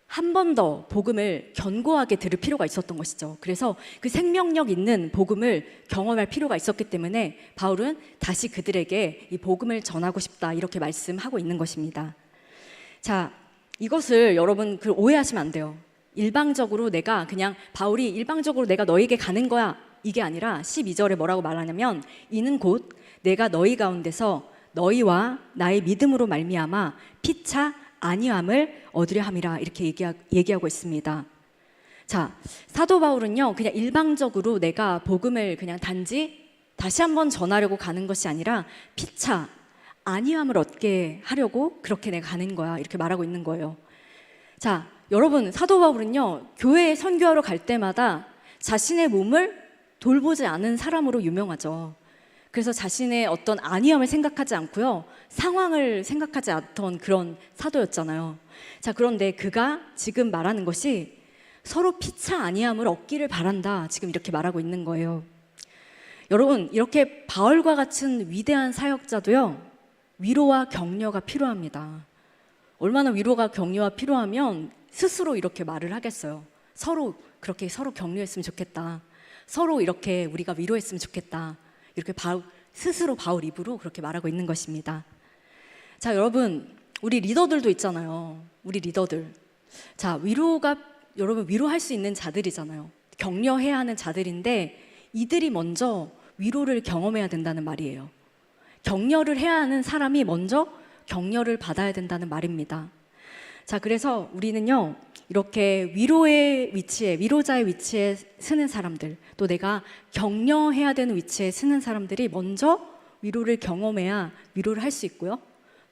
한 번 더 복음을 견고하게 들을 필요가 있었던 것이죠. 그래서 그 생명력 있는 복음을 경험할 필요가 있었기 때문에 바울은 다시 그들에게 이 복음을 전하고 싶다 이렇게 말씀하고 있는 것입니다. 자, 이것을 여러분 오해하시면 안 돼요. 일방적으로 내가 그냥 바울이 일방적으로 내가 너에게 가는 거야 이게 아니라 12절에 뭐라고 말하냐면 이는 곧 내가 너희 가운데서 너희와 나의 믿음으로 말미암아 피차 아니함을 얻으려 함이라 이렇게 얘기하고 있습니다. 자, 사도 바울은요 그냥 일방적으로 내가 복음을 그냥 단지 다시 한번 전하려고 가는 것이 아니라 피차 아니함을 얻게 하려고 그렇게 내가 가는 거야 이렇게 말하고 있는 거예요. 자, 여러분, 사도 바울은요 교회에 선교하러 갈 때마다 자신의 몸을 돌보지 않은 사람으로 유명하죠. 그래서 자신의 어떤 안위함을 생각하지 않고요 상황을 생각하지 않던 그런 사도였잖아요. 자, 그런데 그가 지금 말하는 것이 서로 피차 아니함을 얻기를 바란다 지금 이렇게 말하고 있는 거예요. 여러분, 이렇게 바울과 같은 위대한 사역자도요, 위로와 격려가 필요합니다. 얼마나 위로가 격려가 필요하면 스스로 이렇게 말을 하겠어요. 서로 그렇게 서로 격려했으면 좋겠다. 서로 이렇게 우리가 위로했으면 좋겠다. 이렇게 스스로 바울 입으로 그렇게 말하고 있는 것입니다. 자, 여러분, 우리 리더들도 있잖아요. 우리 리더들. 자, 여러분 위로할 수 있는 자들이잖아요. 격려해야 하는 자들인데 이들이 먼저 위로를 경험해야 된다는 말이에요. 격려를 해야 하는 사람이 먼저 격려를 받아야 된다는 말입니다. 자, 그래서 우리는요, 이렇게 위로의 위치에, 위로자의 위치에 서는 사람들, 또 내가 격려해야 되는 위치에 서는 사람들이 먼저 위로를 경험해야 위로를 할 수 있고요.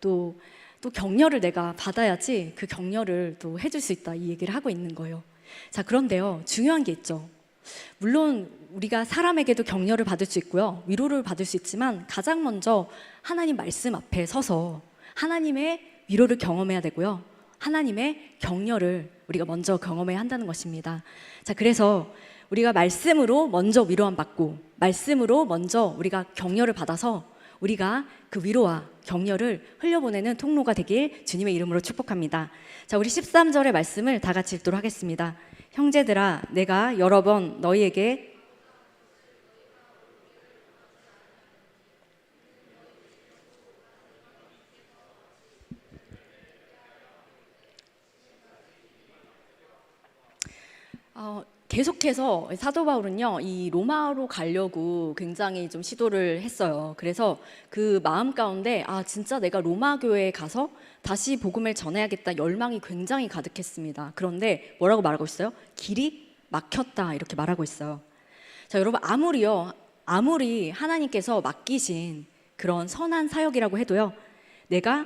또 격려를 내가 받아야지 그 격려를 또 해줄 수 있다, 이 얘기를 하고 있는 거예요. 자, 그런데요, 중요한 게 있죠. 물론 우리가 사람에게도 격려를 받을 수 있고요, 위로를 받을 수 있지만 가장 먼저 하나님 말씀 앞에 서서 하나님의 위로를 경험해야 되고요, 하나님의 격려를 우리가 먼저 경험해야 한다는 것입니다. 자, 그래서 우리가 말씀으로 먼저 위로함 받고, 말씀으로 먼저 우리가 격려를 받아서 우리가 그 위로와 격려를 흘려보내는 통로가 되길 주님의 이름으로 축복합니다. 자, 우리 13절의 말씀을 다 같이 읽도록 하겠습니다. 형제들아, 내가 여러 번 너희에게 계속해서 사도 바울은요, 이 로마로 가려고 굉장히 좀 시도를 했어요. 그래서 그 마음 가운데 진짜 내가 로마 교회에 가서 다시 복음을 전해야겠다 열망이 굉장히 가득했습니다. 그런데 뭐라고 말하고 있어요? 길이 막혔다, 이렇게 말하고 있어요. 자, 여러분, 아무리 하나님께서 맡기신 그런 선한 사역이라고 해도요, 내가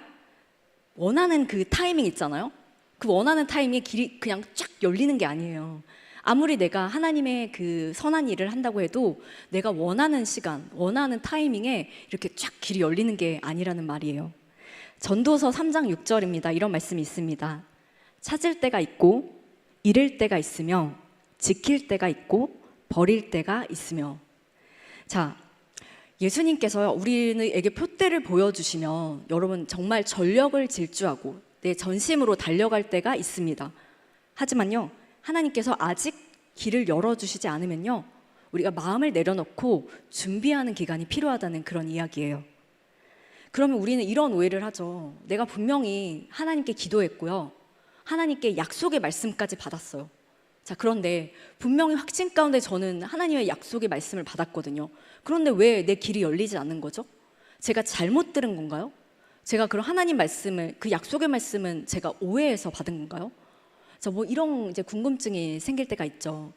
원하는 그 타이밍 있잖아요. 그 원하는 타이밍에 길이 그냥 쫙 열리는 게 아니에요. 아무리 내가 하나님의 그 선한 일을 한다고 해도 내가 원하는 시간, 원하는 타이밍에 이렇게 쫙 길이 열리는 게 아니라는 말이에요. 전도서 3장 6절입니다. 이런 말씀이 있습니다. 찾을 때가 있고 잃을 때가 있으며 지킬 때가 있고 버릴 때가 있으며. 자, 예수님께서요, 우리에게 표대를 보여주시면 여러분 정말 전력을 질주하고 내 전심으로 달려갈 때가 있습니다. 하지만요, 하나님께서 아직 길을 열어주시지 않으면요, 우리가 마음을 내려놓고 준비하는 기간이 필요하다는 그런 이야기예요. 그러면 우리는 이런 오해를 하죠. 내가 분명히 하나님께 기도했고요, 하나님께 약속의 말씀까지 받았어요. 자, 그런데 분명히 확신 가운데 저는 하나님의 약속의 말씀을 받았거든요. 그런데 왜 내 길이 열리지 않는 거죠? 제가 잘못 들은 건가요? 제가 그런 하나님 말씀을, 그 약속의 말씀은 제가 오해해서 받은 건가요? 자, 뭐 이런 이제 궁금증이 생길 때가 있죠.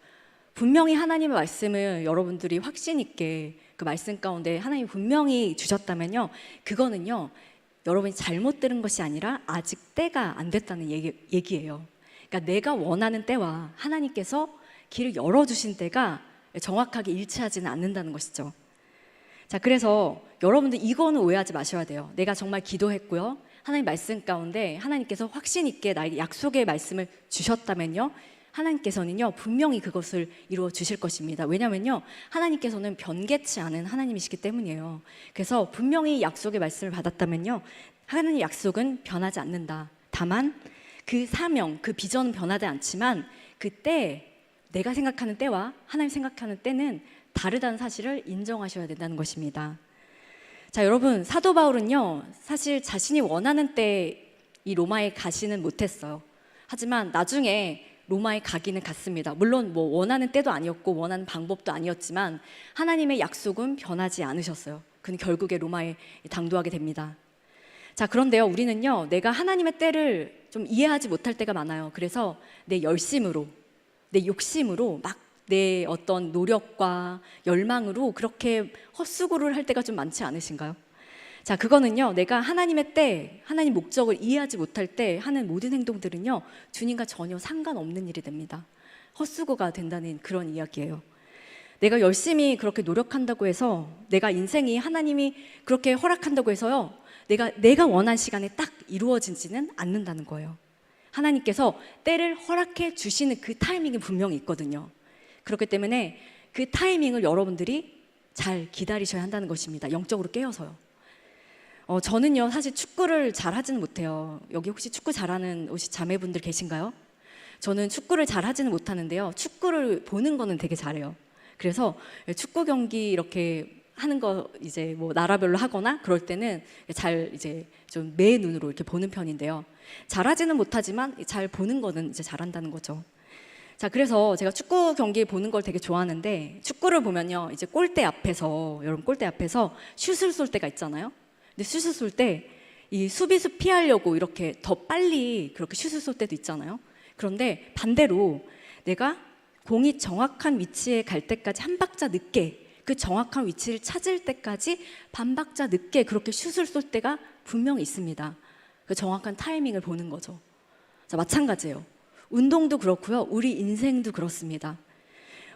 분명히 하나님의 말씀을 여러분들이 확신 있게 그 말씀 가운데 하나님이 분명히 주셨다면요, 그거는요, 여러분이 잘못 들은 것이 아니라 아직 때가 안 됐다는 얘기예요. 그러니까 내가 원하는 때와 하나님께서 길을 열어주신 때가 정확하게 일치하지는 않는다는 것이죠. 자, 그래서 여러분들 이거는 오해하지 마셔야 돼요. 내가 정말 기도했고요, 하나님 말씀 가운데 하나님께서 확신 있게 나에게 약속의 말씀을 주셨다면요, 하나님께서는요 분명히 그것을 이루어 주실 것입니다. 왜냐면요, 하나님께서는 변개치 않은 하나님이시기 때문이에요. 그래서 분명히 약속의 말씀을 받았다면요, 하나님의 약속은 변하지 않는다. 다만 그 사명, 그 비전은 변하지 않지만 그 때, 내가 생각하는 때와 하나님 생각하는 때는 다르다는 사실을 인정하셔야 된다는 것입니다. 자, 여러분, 사도 바울은요, 사실 자신이 원하는 때 이 로마에 가지는 못했어요. 하지만 나중에 로마에 가기는 갔습니다. 물론 뭐 원하는 때도 아니었고 원하는 방법도 아니었지만 하나님의 약속은 변하지 않으셨어요. 그는 결국에 로마에 당도하게 됩니다. 자, 그런데요, 우리는요, 내가 하나님의 때를 좀 이해하지 못할 때가 많아요. 그래서 내 열심으로, 내 욕심으로 막 내 어떤 노력과 열망으로 그렇게 헛수고를 할 때가 좀 많지 않으신가요? 자, 그거는요, 내가 하나님의 때, 하나님 목적을 이해하지 못할 때 하는 모든 행동들은요, 주님과 전혀 상관없는 일이 됩니다. 헛수고가 된다는 그런 이야기예요. 내가 열심히 그렇게 노력한다고 해서, 내가 인생이 하나님이 그렇게 허락한다고 해서요, 내가 원한 시간에 딱 이루어지지는 않는다는 거예요. 하나님께서 때를 허락해 주시는 그 타이밍이 분명히 있거든요. 그렇기 때문에 그 타이밍을 여러분들이 잘 기다리셔야 한다는 것입니다. 영적으로 깨어서요. 저는요 사실 축구를 잘 하지는 못해요. 여기 혹시 축구 잘하는 혹시 자매분들 계신가요? 저는 축구를 잘 하지는 못하는데요. 축구를 보는 거는 되게 잘해요. 그래서 축구 경기 이렇게 하는 거 이제 뭐 나라별로 하거나 그럴 때는 잘 이제 좀 매 눈으로 이렇게 보는 편인데요. 잘하지는 못하지만 잘 보는 거는 이제 잘한다는 거죠. 자, 그래서 제가 축구 경기 보는 걸 되게 좋아하는데 축구를 보면요 이제 골대 앞에서 여러분 골대 앞에서 슛을 쏠 때가 있잖아요. 근데 슛을 쏠 때 이 수비수 피하려고 이렇게 더 빨리 그렇게 슛을 쏠 때도 있잖아요. 그런데 반대로 내가 공이 정확한 위치에 갈 때까지 한 박자 늦게 그 정확한 위치를 찾을 때까지 반 박자 늦게 그렇게 슛을 쏠 때가 분명히 있습니다. 그 정확한 타이밍을 보는 거죠. 자, 마찬가지예요. 운동도 그렇고요. 우리 인생도 그렇습니다.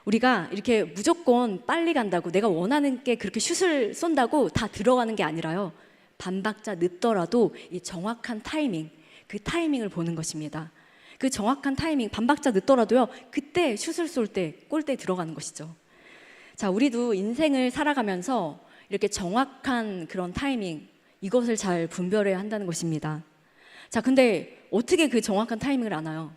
우리가 이렇게 무조건 빨리 간다고 내가 원하는 게 그렇게 슛을 쏜다고 다 들어가는 게 아니라요. 반 박자 늦더라도 이 정확한 타이밍, 그 타이밍을 보는 것입니다. 그 정확한 타이밍, 반 박자 늦더라도요. 그때 슛을 쏠 때 골대에 들어가는 것이죠. 자, 우리도 인생을 살아가면서 이렇게 정확한 그런 타이밍, 이것을 잘 분별해야 한다는 것입니다. 자, 근데 어떻게 그 정확한 타이밍을 아나요?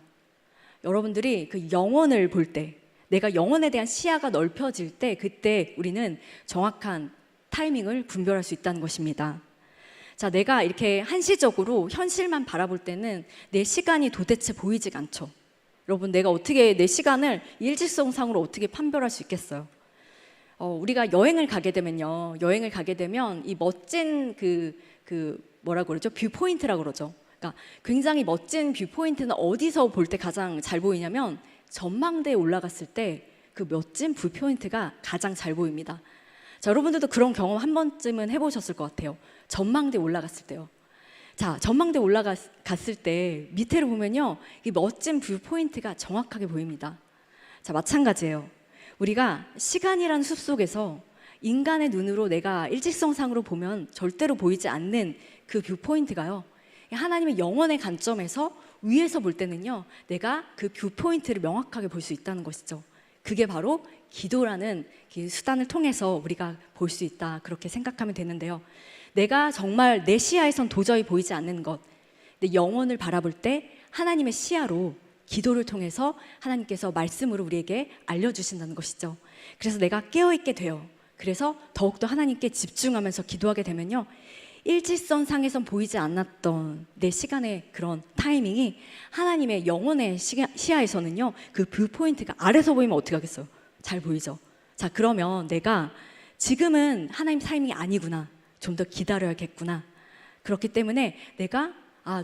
여러분들이 그 영혼을 볼 때, 내가 영혼에 대한 시야가 넓혀질 때, 그때 우리는 정확한 타이밍을 분별할 수 있다는 것입니다. 자, 내가 이렇게 한시적으로 현실만 바라볼 때는 내 시간이 도대체 보이지가 않죠. 여러분, 내가 어떻게 내 시간을 일직선상으로 어떻게 판별할 수 있겠어요? 우리가 여행을 가게 되면요, 여행을 가게 되면 이 멋진 뭐라고 그러죠? 뷰 포인트라고 그러죠. 그러니까 굉장히 멋진 뷰 포인트는 어디서 볼 때 가장 잘 보이냐면 전망대에 올라갔을 때 그 멋진 뷰 포인트가 가장 잘 보입니다. 자, 여러분들도 그런 경험 한 번쯤은 해보셨을 것 같아요. 전망대에 올라갔을 때요. 자, 전망대에 올라갔을 때 밑에를 보면요, 이 멋진 뷰 포인트가 정확하게 보입니다. 자, 마찬가지예요. 우리가 시간이라는 숲 속에서 인간의 눈으로 내가 일직선상으로 보면 절대로 보이지 않는 그 뷰 포인트가요, 하나님의 영혼의 관점에서 위에서 볼 때는요, 내가 그 뷰 포인트를 명확하게 볼 수 있다는 것이죠. 그게 바로 기도라는 수단을 통해서 우리가 볼 수 있다, 그렇게 생각하면 되는데요. 내가 정말 내 시야에선 도저히 보이지 않는 것, 내 영혼을 바라볼 때 하나님의 시야로 기도를 통해서 하나님께서 말씀으로 우리에게 알려주신다는 것이죠. 그래서 내가 깨어있게 돼요. 그래서 더욱더 하나님께 집중하면서 기도하게 되면요, 일직선상에선 보이지 않았던 내 시간의 그런 타이밍이 하나님의 영혼의 시야에서는요, 그 뷰 포인트가 아래서 보이면 어떻게 하겠어요? 잘 보이죠. 자, 그러면 내가 지금은 하나님 타이밍이 아니구나, 좀 더 기다려야겠구나. 그렇기 때문에 내가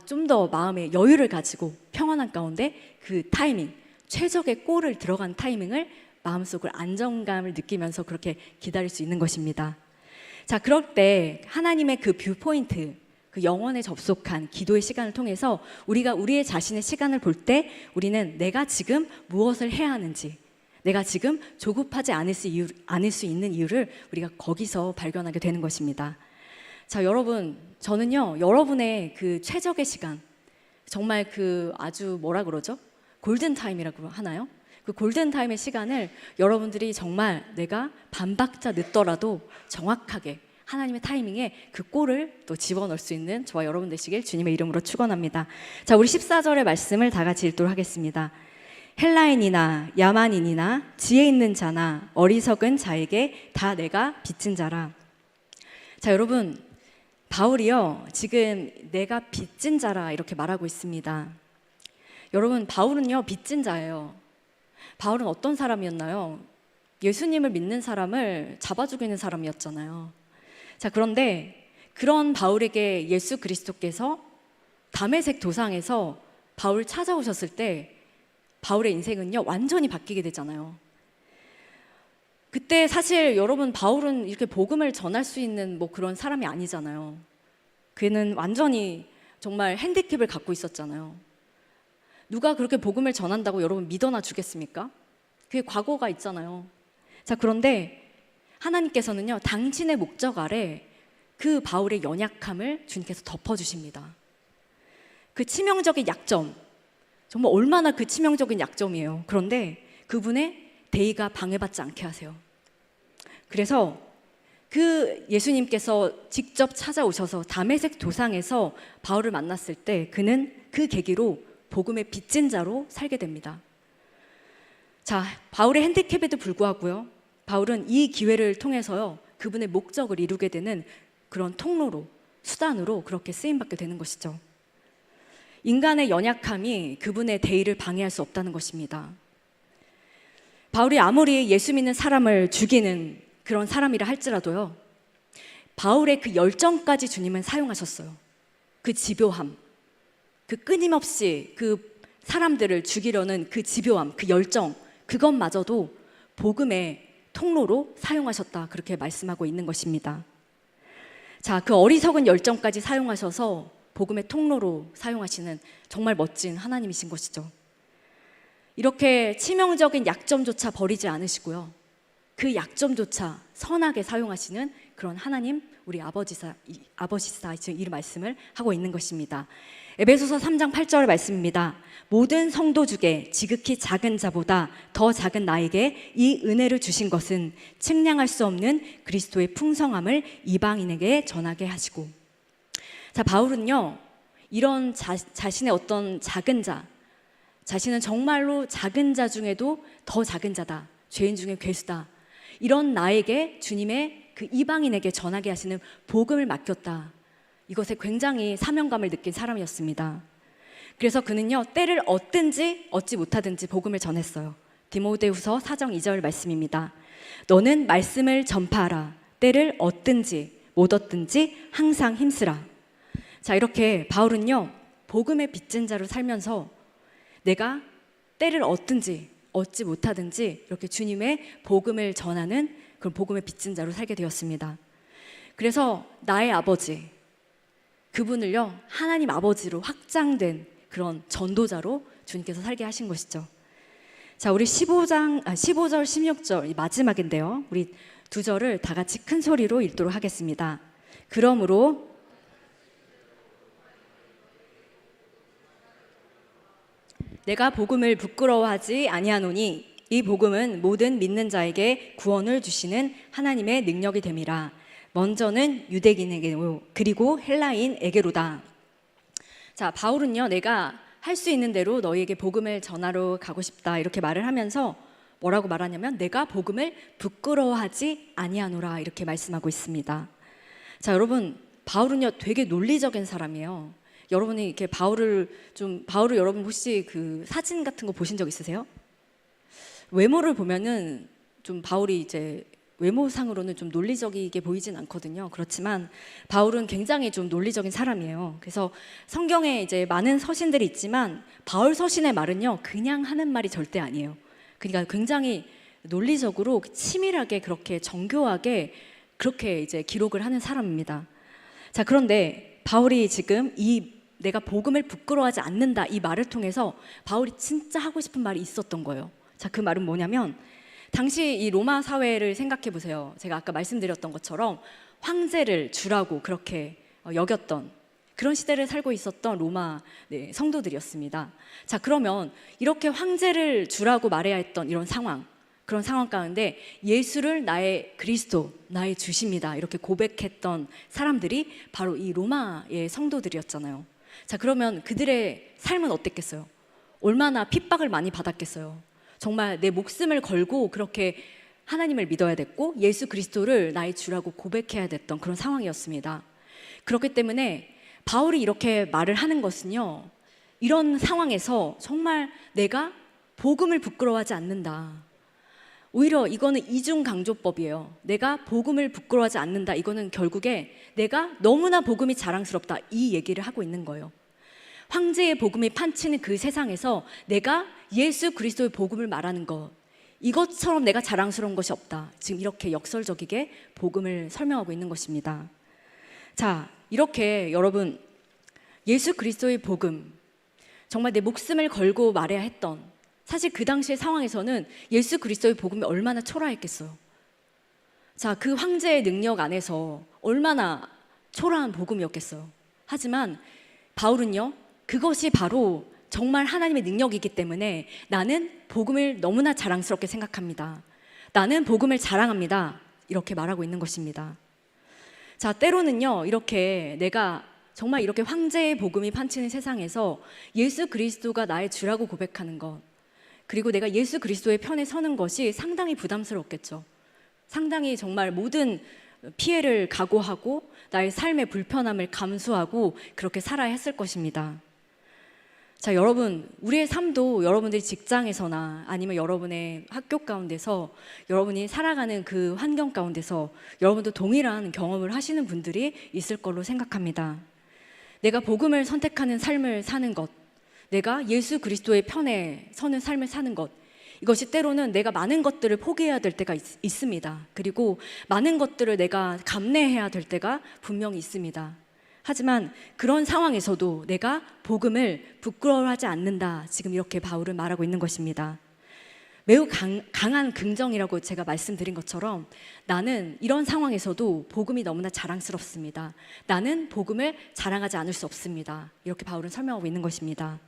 좀 더 마음의 여유를 가지고 평안한 가운데 그 타이밍, 최적의 골을 들어간 타이밍을 마음속으로 안정감을 느끼면서 그렇게 기다릴 수 있는 것입니다. 자, 그럴 때 하나님의 그 뷰 포인트, 그 영혼에 접속한 기도의 시간을 통해서 우리가 우리의 자신의 시간을 볼 때 우리는 내가 지금 무엇을 해야 하는지, 내가 지금 조급하지 않을 수 있는 이유를 우리가 거기서 발견하게 되는 것입니다. 자, 여러분, 저는요, 여러분의 그 최적의 시간, 정말 그 아주 뭐라 그러죠? 골든타임이라고 하나요? 그 골든타임의 시간을 여러분들이 정말 내가 반박자 늦더라도 정확하게 하나님의 타이밍에 그 골을 또 집어넣을 수 있는 저와 여러분 되시길 주님의 이름으로 축원합니다. 자, 우리 14절의 말씀을 다 같이 읽도록 하겠습니다. 헬라인이나 야만인이나 지혜 있는 자나 어리석은 자에게 다 내가 빚진 자라. 자, 여러분, 바울이요, 지금 내가 빚진 자라 이렇게 말하고 있습니다. 여러분, 바울은요, 빚진 자예요. 바울은 어떤 사람이었나요? 예수님을 믿는 사람을 잡아 죽이는 사람이었잖아요. 자, 그런데 그런 바울에게 예수 그리스도께서 다메섹 도상에서 바울 찾아오셨을 때 바울의 인생은요, 완전히 바뀌게 되잖아요. 그때 사실 여러분, 바울은 이렇게 복음을 전할 수 있는 뭐 그런 사람이 아니잖아요. 그는 완전히 정말 핸디캡을 갖고 있었잖아요. 누가 그렇게 복음을 전한다고 여러분 믿어나 주겠습니까? 그게 과거가 있잖아요. 자, 그런데 하나님께서는요, 당신의 목적 아래 그 바울의 연약함을 주님께서 덮어주십니다. 그 치명적인 약점, 정말 얼마나 그 치명적인 약점이에요. 그런데 그분의 대의가 방해받지 않게 하세요. 그래서 그 예수님께서 직접 찾아오셔서 다메섹 도상에서 바울을 만났을 때 그는 그 계기로 복음의 빚진 자로 살게 됩니다. 자, 바울의 핸디캡에도 불구하고요, 바울은 이 기회를 통해서요, 그분의 목적을 이루게 되는 그런 통로로, 수단으로 그렇게 쓰임받게 되는 것이죠. 인간의 연약함이 그분의 대의를 방해할 수 없다는 것입니다. 바울이 아무리 예수 믿는 사람을 죽이는 그런 사람이라 할지라도요, 바울의 그 열정까지 주님은 사용하셨어요. 그 집요함, 그 끊임없이 그 사람들을 죽이려는 그 집요함, 그 열정, 그것마저도 복음의 통로로 사용하셨다, 그렇게 말씀하고 있는 것입니다. 자, 그 어리석은 열정까지 사용하셔서 복음의 통로로 사용하시는 정말 멋진 하나님이신 것이죠. 이렇게 치명적인 약점조차 버리지 않으시고요, 그 약점조차 선하게 사용하시는 그런 하나님, 우리 아버지사 지금 이 말씀을 하고 있는 것입니다. 에베소서 3장 8절 말씀입니다. 모든 성도 중에 지극히 작은 자보다 더 작은 나에게 이 은혜를 주신 것은 측량할 수 없는 그리스도의 풍성함을 이방인에게 전하게 하시고. 자, 바울은요, 이런 자신의 어떤 작은 자, 자신은 정말로 작은 자 중에도 더 작은 자다, 죄인 중에 괴수다, 이런 나에게 주님의 그 이방인에게 전하게 하시는 복음을 맡겼다, 이것에 굉장히 사명감을 느낀 사람이었습니다. 그래서 그는요, 때를 얻든지 얻지 못하든지 복음을 전했어요. 디모데후서 4장 2절 말씀입니다. 너는 말씀을 전파하라. 때를 얻든지 못 얻든지 항상 힘쓰라. 자, 이렇게 바울은요, 복음의 빚진 자로 살면서 내가 때를 얻든지 얻지 못하든지 이렇게 주님의 복음을 전하는 그런 복음의 빚진 자로 살게 되었습니다. 그래서 나의 아버지, 그분을요, 하나님 아버지로 확장된 그런 전도자로 주님께서 살게 하신 것이죠. 자, 우리 15절, 16절 마지막인데요, 우리 두 절을 다 같이 큰 소리로 읽도록 하겠습니다. 그러므로 내가 복음을 부끄러워하지 아니하노니 이 복음은 모든 믿는 자에게 구원을 주시는 하나님의 능력이 됨이라. 먼저는 유대인에게로 그리고 헬라인에게로다. 자, 바울은요, 내가 할 수 있는 대로 너희에게 복음을 전하러 가고 싶다, 이렇게 말을 하면서 뭐라고 말하냐면 내가 복음을 부끄러워하지 아니하노라, 이렇게 말씀하고 있습니다. 자, 여러분, 바울은요, 되게 논리적인 사람이에요. 여러분이 이렇게 바울을 여러분 혹시 그 사진 같은 거 보신 적 있으세요? 외모를 보면은 좀 바울이 이제 외모상으로는 좀 논리적이게 보이진 않거든요. 그렇지만 바울은 굉장히 좀 논리적인 사람이에요. 그래서 성경에 이제 많은 서신들이 있지만 바울 서신의 말은요, 그냥 하는 말이 절대 아니에요. 그러니까 굉장히 논리적으로 치밀하게 그렇게 정교하게 그렇게 이제 기록을 하는 사람입니다. 자, 그런데 바울이 지금 내가 복음을 부끄러워하지 않는다, 이 말을 통해서 바울이 진짜 하고 싶은 말이 있었던 거예요. 자, 그 말은 뭐냐면 당시 이 로마 사회를 생각해 보세요. 제가 아까 말씀드렸던 것처럼 황제를 주라고 그렇게 여겼던 그런 시대를 살고 있었던 로마 성도들이었습니다. 자, 그러면 이렇게 황제를 주라고 말해야 했던 이런 상황, 그런 상황 가운데 예수를 나의 그리스도, 나의 주십니다, 이렇게 고백했던 사람들이 바로 이 로마의 성도들이었잖아요. 자, 그러면 그들의 삶은 어땠겠어요? 얼마나 핍박을 많이 받았겠어요? 정말 내 목숨을 걸고 그렇게 하나님을 믿어야 됐고 예수 그리스도를 나의 주라고 고백해야 됐던 그런 상황이었습니다. 그렇기 때문에 바울이 이렇게 말을 하는 것은요, 이런 상황에서 정말 내가 복음을 부끄러워하지 않는다, 오히려 이거는 이중강조법이에요. 내가 복음을 부끄러워하지 않는다, 이거는 결국에 내가 너무나 복음이 자랑스럽다, 이 얘기를 하고 있는 거예요. 황제의 복음이 판치는 그 세상에서 내가 예수 그리스도의 복음을 말하는 것, 이것처럼 내가 자랑스러운 것이 없다, 지금 이렇게 역설적이게 복음을 설명하고 있는 것입니다. 자, 이렇게 여러분, 예수 그리스도의 복음, 정말 내 목숨을 걸고 말해야 했던, 사실 그 당시의 상황에서는 예수 그리스도의 복음이 얼마나 초라했겠어요. 자, 그 황제의 능력 안에서 얼마나 초라한 복음이었겠어요. 하지만 바울은요, 그것이 바로 정말 하나님의 능력이기 때문에 나는 복음을 너무나 자랑스럽게 생각합니다. 나는 복음을 자랑합니다. 이렇게 말하고 있는 것입니다. 자, 때로는요, 이렇게 내가 정말 이렇게 황제의 복음이 판치는 세상에서 예수 그리스도가 나의 주라고 고백하는 것, 그리고 내가 예수 그리스도의 편에 서는 것이 상당히 부담스럽겠죠. 상당히 정말 모든 피해를 각오하고 나의 삶의 불편함을 감수하고 그렇게 살아야 했을 것입니다. 자, 여러분, 우리의 삶도 여러분들이 직장에서나 아니면 여러분의 학교 가운데서 여러분이 살아가는 그 환경 가운데서 여러분도 동일한 경험을 하시는 분들이 있을 걸로 생각합니다. 내가 복음을 선택하는 삶을 사는 것, 내가 예수 그리스도의 편에 서는 삶을 사는 것, 이것이 때로는 내가 많은 것들을 포기해야 될 때가 있습니다. 그리고 많은 것들을 내가 감내해야 될 때가 분명히 있습니다. 하지만 그런 상황에서도 내가 복음을 부끄러워하지 않는다, 지금 이렇게 바울은 말하고 있는 것입니다. 매우 강한 긍정이라고 제가 말씀드린 것처럼 나는 이런 상황에서도 복음이 너무나 자랑스럽습니다. 나는 복음을 자랑하지 않을 수 없습니다. 이렇게 바울은 설명하고 있는 것입니다.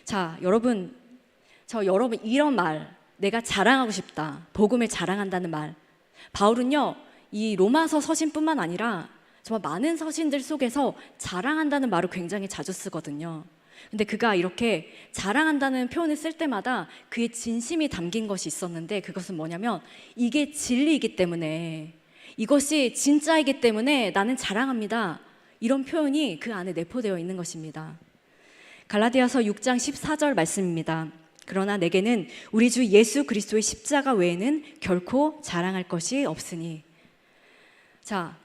자, 여러분 이런 말, 내가 자랑하고 싶다, 복음을 자랑한다는 말, 바울은요, 이 로마서 서신뿐만 아니라 정말 많은 서신들 속에서 자랑한다는 말을 굉장히 자주 쓰거든요. 근데 그가 이렇게 자랑한다는 표현을 쓸 때마다 그의 진심이 담긴 것이 있었는데, 그것은 뭐냐면 이게 진리이기 때문에, 이것이 진짜이기 때문에 나는 자랑합니다, 이런 표현이 그 안에 내포되어 있는 것입니다. 갈라디아서 6장 14절 말씀입니다. 그러나 내게는 우리 주 예수 그리스도의 십자가 외에는 결코 자랑할 것이 없으니. 자,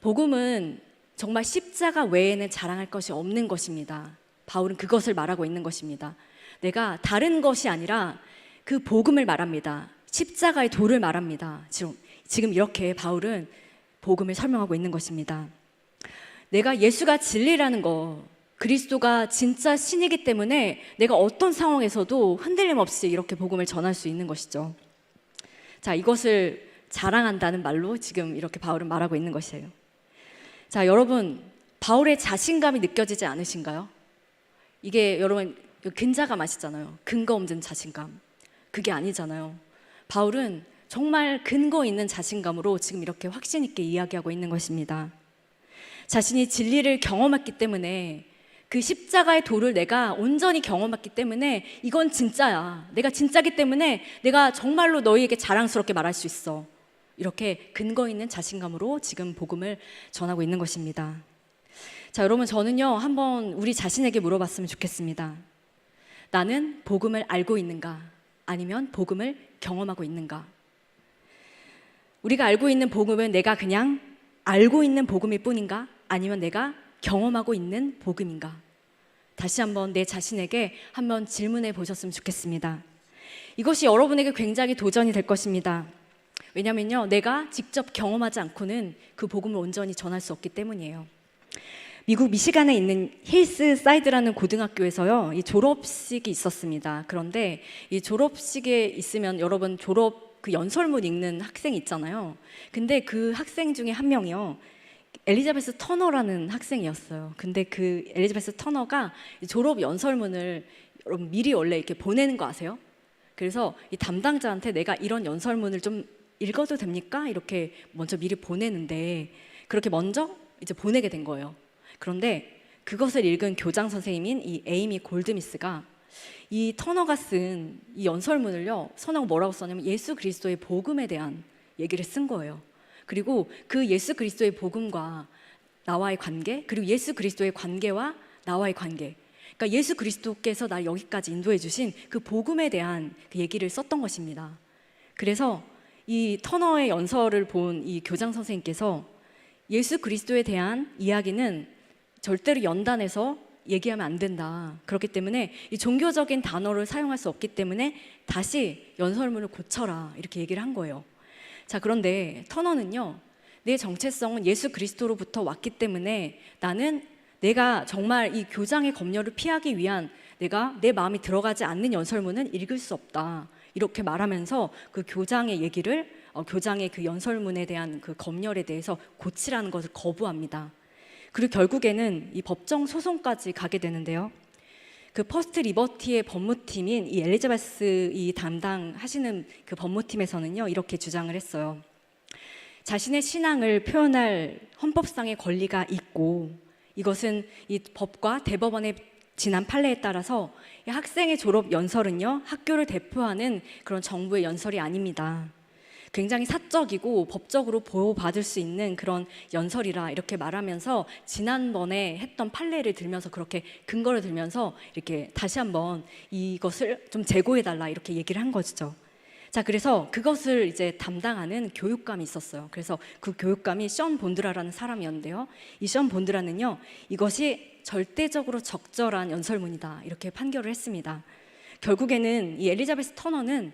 복음은 정말 십자가 외에는 자랑할 것이 없는 것입니다. 바울은 그것을 말하고 있는 것입니다. 내가 다른 것이 아니라 그 복음을 말합니다. 십자가의 도를 말합니다. 지금 이렇게 바울은 복음을 설명하고 있는 것입니다. 내가 예수가 진리라는 것, 그리스도가 진짜 신이기 때문에 내가 어떤 상황에서도 흔들림 없이 이렇게 복음을 전할 수 있는 것이죠. 자, 이것을 자랑한다는 말로 지금 이렇게 바울은 말하고 있는 것이에요. 자, 여러분, 바울의 자신감이 느껴지지 않으신가요? 이게 여러분, 근자감 아시잖아요. 근거 없는 자신감. 그게 아니잖아요. 바울은 정말 근거 있는 자신감으로 지금 이렇게 확신 있게 이야기하고 있는 것입니다. 자신이 진리를 경험했기 때문에, 그 십자가의 도를 내가 온전히 경험했기 때문에 이건 진짜야, 내가 진짜기 때문에 내가 정말로 너희에게 자랑스럽게 말할 수 있어, 이렇게 근거 있는 자신감으로 지금 복음을 전하고 있는 것입니다. 자, 여러분, 저는요, 한번 우리 자신에게 물어봤으면 좋겠습니다. 나는 복음을 알고 있는가? 아니면 복음을 경험하고 있는가? 우리가 알고 있는 복음은 내가 그냥 알고 있는 복음일 뿐인가? 아니면 내가 경험하고 있는 복음인가? 다시 한번 내 자신에게 한번 질문해 보셨으면 좋겠습니다. 이것이 여러분에게 굉장히 도전이 될 것입니다. 왜냐면요, 내가 직접 경험하지 않고는 그 복음을 온전히 전할 수 없기 때문이에요. 미국 미시간에 있는 힐스사이드라는 고등학교에서요, 이 졸업식이 있었습니다. 그런데 이 졸업식에 있으면 여러분 졸업 그 연설문 읽는 학생이 있잖아요. 근데 그 학생 중에 한 명이요, 엘리자베스 터너라는 학생이었어요. 근데 그 엘리자베스 터너가 졸업 연설문을 여러분 미리 원래 이렇게 보내는 거 아세요? 그래서 이 담당자한테 내가 이런 연설문을 좀 읽어도 됩니까? 이렇게 먼저 미리 보내는데, 그렇게 먼저 이제 보내게 된 거예요. 그런데 그것을 읽은 교장 선생님인 이 에이미 골드미스가 이 터너가 쓴 이 연설문을요, 선하고 뭐라고 썼냐면 예수 그리스도의 복음에 대한 얘기를 쓴 거예요. 그리고 그 예수 그리스도의 복음과 나와의 관계, 그리고 예수 그리스도의 관계와 나와의 관계, 그러니까 예수 그리스도께서 날 여기까지 인도해 주신 그 복음에 대한 그 얘기를 썼던 것입니다. 그래서 이 터너의 연설을 본 이 교장 선생님께서 예수 그리스도에 대한 이야기는 절대로 연단해서 얘기하면 안 된다, 그렇기 때문에 이 종교적인 단어를 사용할 수 없기 때문에 다시 연설문을 고쳐라, 이렇게 얘기를 한 거예요. 자, 그런데 터너는요, 내 정체성은 예수 그리스도로부터 왔기 때문에 나는 내가 정말 이 교장의 검열을 피하기 위한 내가 내 마음이 들어가지 않는 연설문은 읽을 수 없다, 이렇게 말하면서 그 교장의 얘기를 교장의 그 연설문에 대한 그 검열에 대해서 고치라는 것을 거부합니다. 그리고 결국에는 이 법정 소송까지 가게 되는데요. 그 퍼스트 리버티의 법무팀인 이 엘리자베스 이 담당하시는 그 법무팀에서는요, 이렇게 주장을 했어요. 자신의 신앙을 표현할 헌법상의 권리가 있고, 이것은 이 법과 대법원의 지난 판례에 따라서 이 학생의 졸업 연설은요, 학교를 대표하는 그런 정부의 연설이 아닙니다. 굉장히 사적이고 법적으로 보호받을 수 있는 그런 연설이라 이렇게 말하면서, 지난번에 했던 판례를 들면서, 그렇게 근거를 들면서 이렇게 다시 한번 이것을 좀 재고해달라 이렇게 얘기를 한 거죠. 자, 그래서 그것을 이제 담당하는 교육감이 있었어요. 그래서 그 교육감이 션 본드라라는 사람이었는데요, 이 션 본드라는요, 이것이 절대적으로 적절한 연설문이다 이렇게 판결을 했습니다. 결국에는 이 엘리자베스 터너는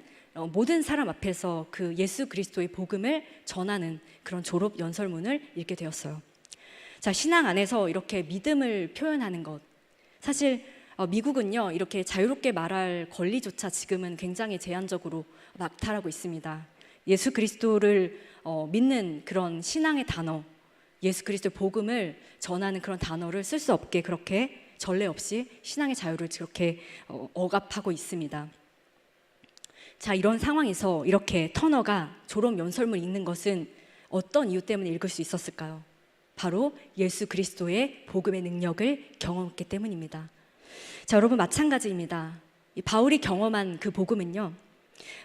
모든 사람 앞에서 그 예수 그리스도의 복음을 전하는 그런 졸업 연설문을 읽게 되었어요. 자, 신앙 안에서 이렇게 믿음을 표현하는 것, 사실 미국은요, 이렇게 자유롭게 말할 권리조차 지금은 굉장히 제한적으로 낙탈하고 있습니다. 예수 그리스도를 믿는 그런 신앙의 단어, 예수 그리스도의 복음을 전하는 그런 단어를 쓸 수 없게 그렇게 전례 없이 신앙의 자유를 그렇게 억압하고 있습니다. 자, 이런 상황에서 이렇게 터너가 졸업 연설문을 읽는 것은 어떤 이유 때문에 읽을 수 있었을까요? 바로 예수 그리스도의 복음의 능력을 경험했기 때문입니다. 자, 여러분, 마찬가지입니다. 이 바울이 경험한 그 복음은요,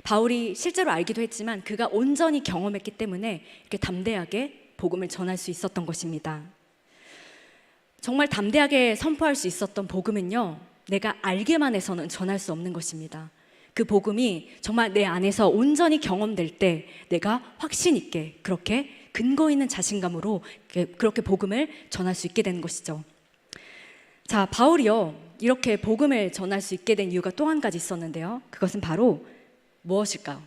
바울이 실제로 알기도 했지만 그가 온전히 경험했기 때문에 이렇게 담대하게 복음을 전할 수 있었던 것입니다. 정말 담대하게 선포할 수 있었던 복음은요, 내가 알기만 해서는 전할 수 없는 것입니다. 그 복음이 정말 내 안에서 온전히 경험될 때 내가 확신 있게 그렇게 근거 있는 자신감으로 그렇게 복음을 전할 수 있게 되는 것이죠. 자, 바울이요, 이렇게 복음을 전할 수 있게 된 이유가 또 한 가지 있었는데요, 그것은 바로 무엇일까요?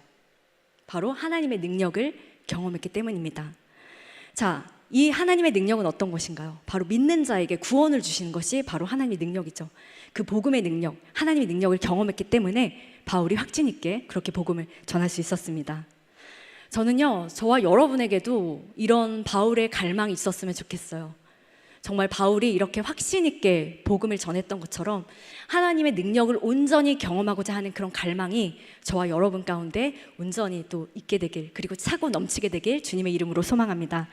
바로 하나님의 능력을 경험했기 때문입니다. 자, 이 하나님의 능력은 어떤 것인가요? 바로 믿는 자에게 구원을 주시는 것이 바로 하나님의 능력이죠. 그 복음의 능력, 하나님의 능력을 경험했기 때문에 바울이 확신 있게 그렇게 복음을 전할 수 있었습니다. 저는요, 저와 여러분에게도 이런 바울의 갈망이 있었으면 좋겠어요. 정말 바울이 이렇게 확신 있게 복음을 전했던 것처럼 하나님의 능력을 온전히 경험하고자 하는 그런 갈망이 저와 여러분 가운데 온전히 또 있게 되길, 그리고 차고 넘치게 되길 주님의 이름으로 소망합니다.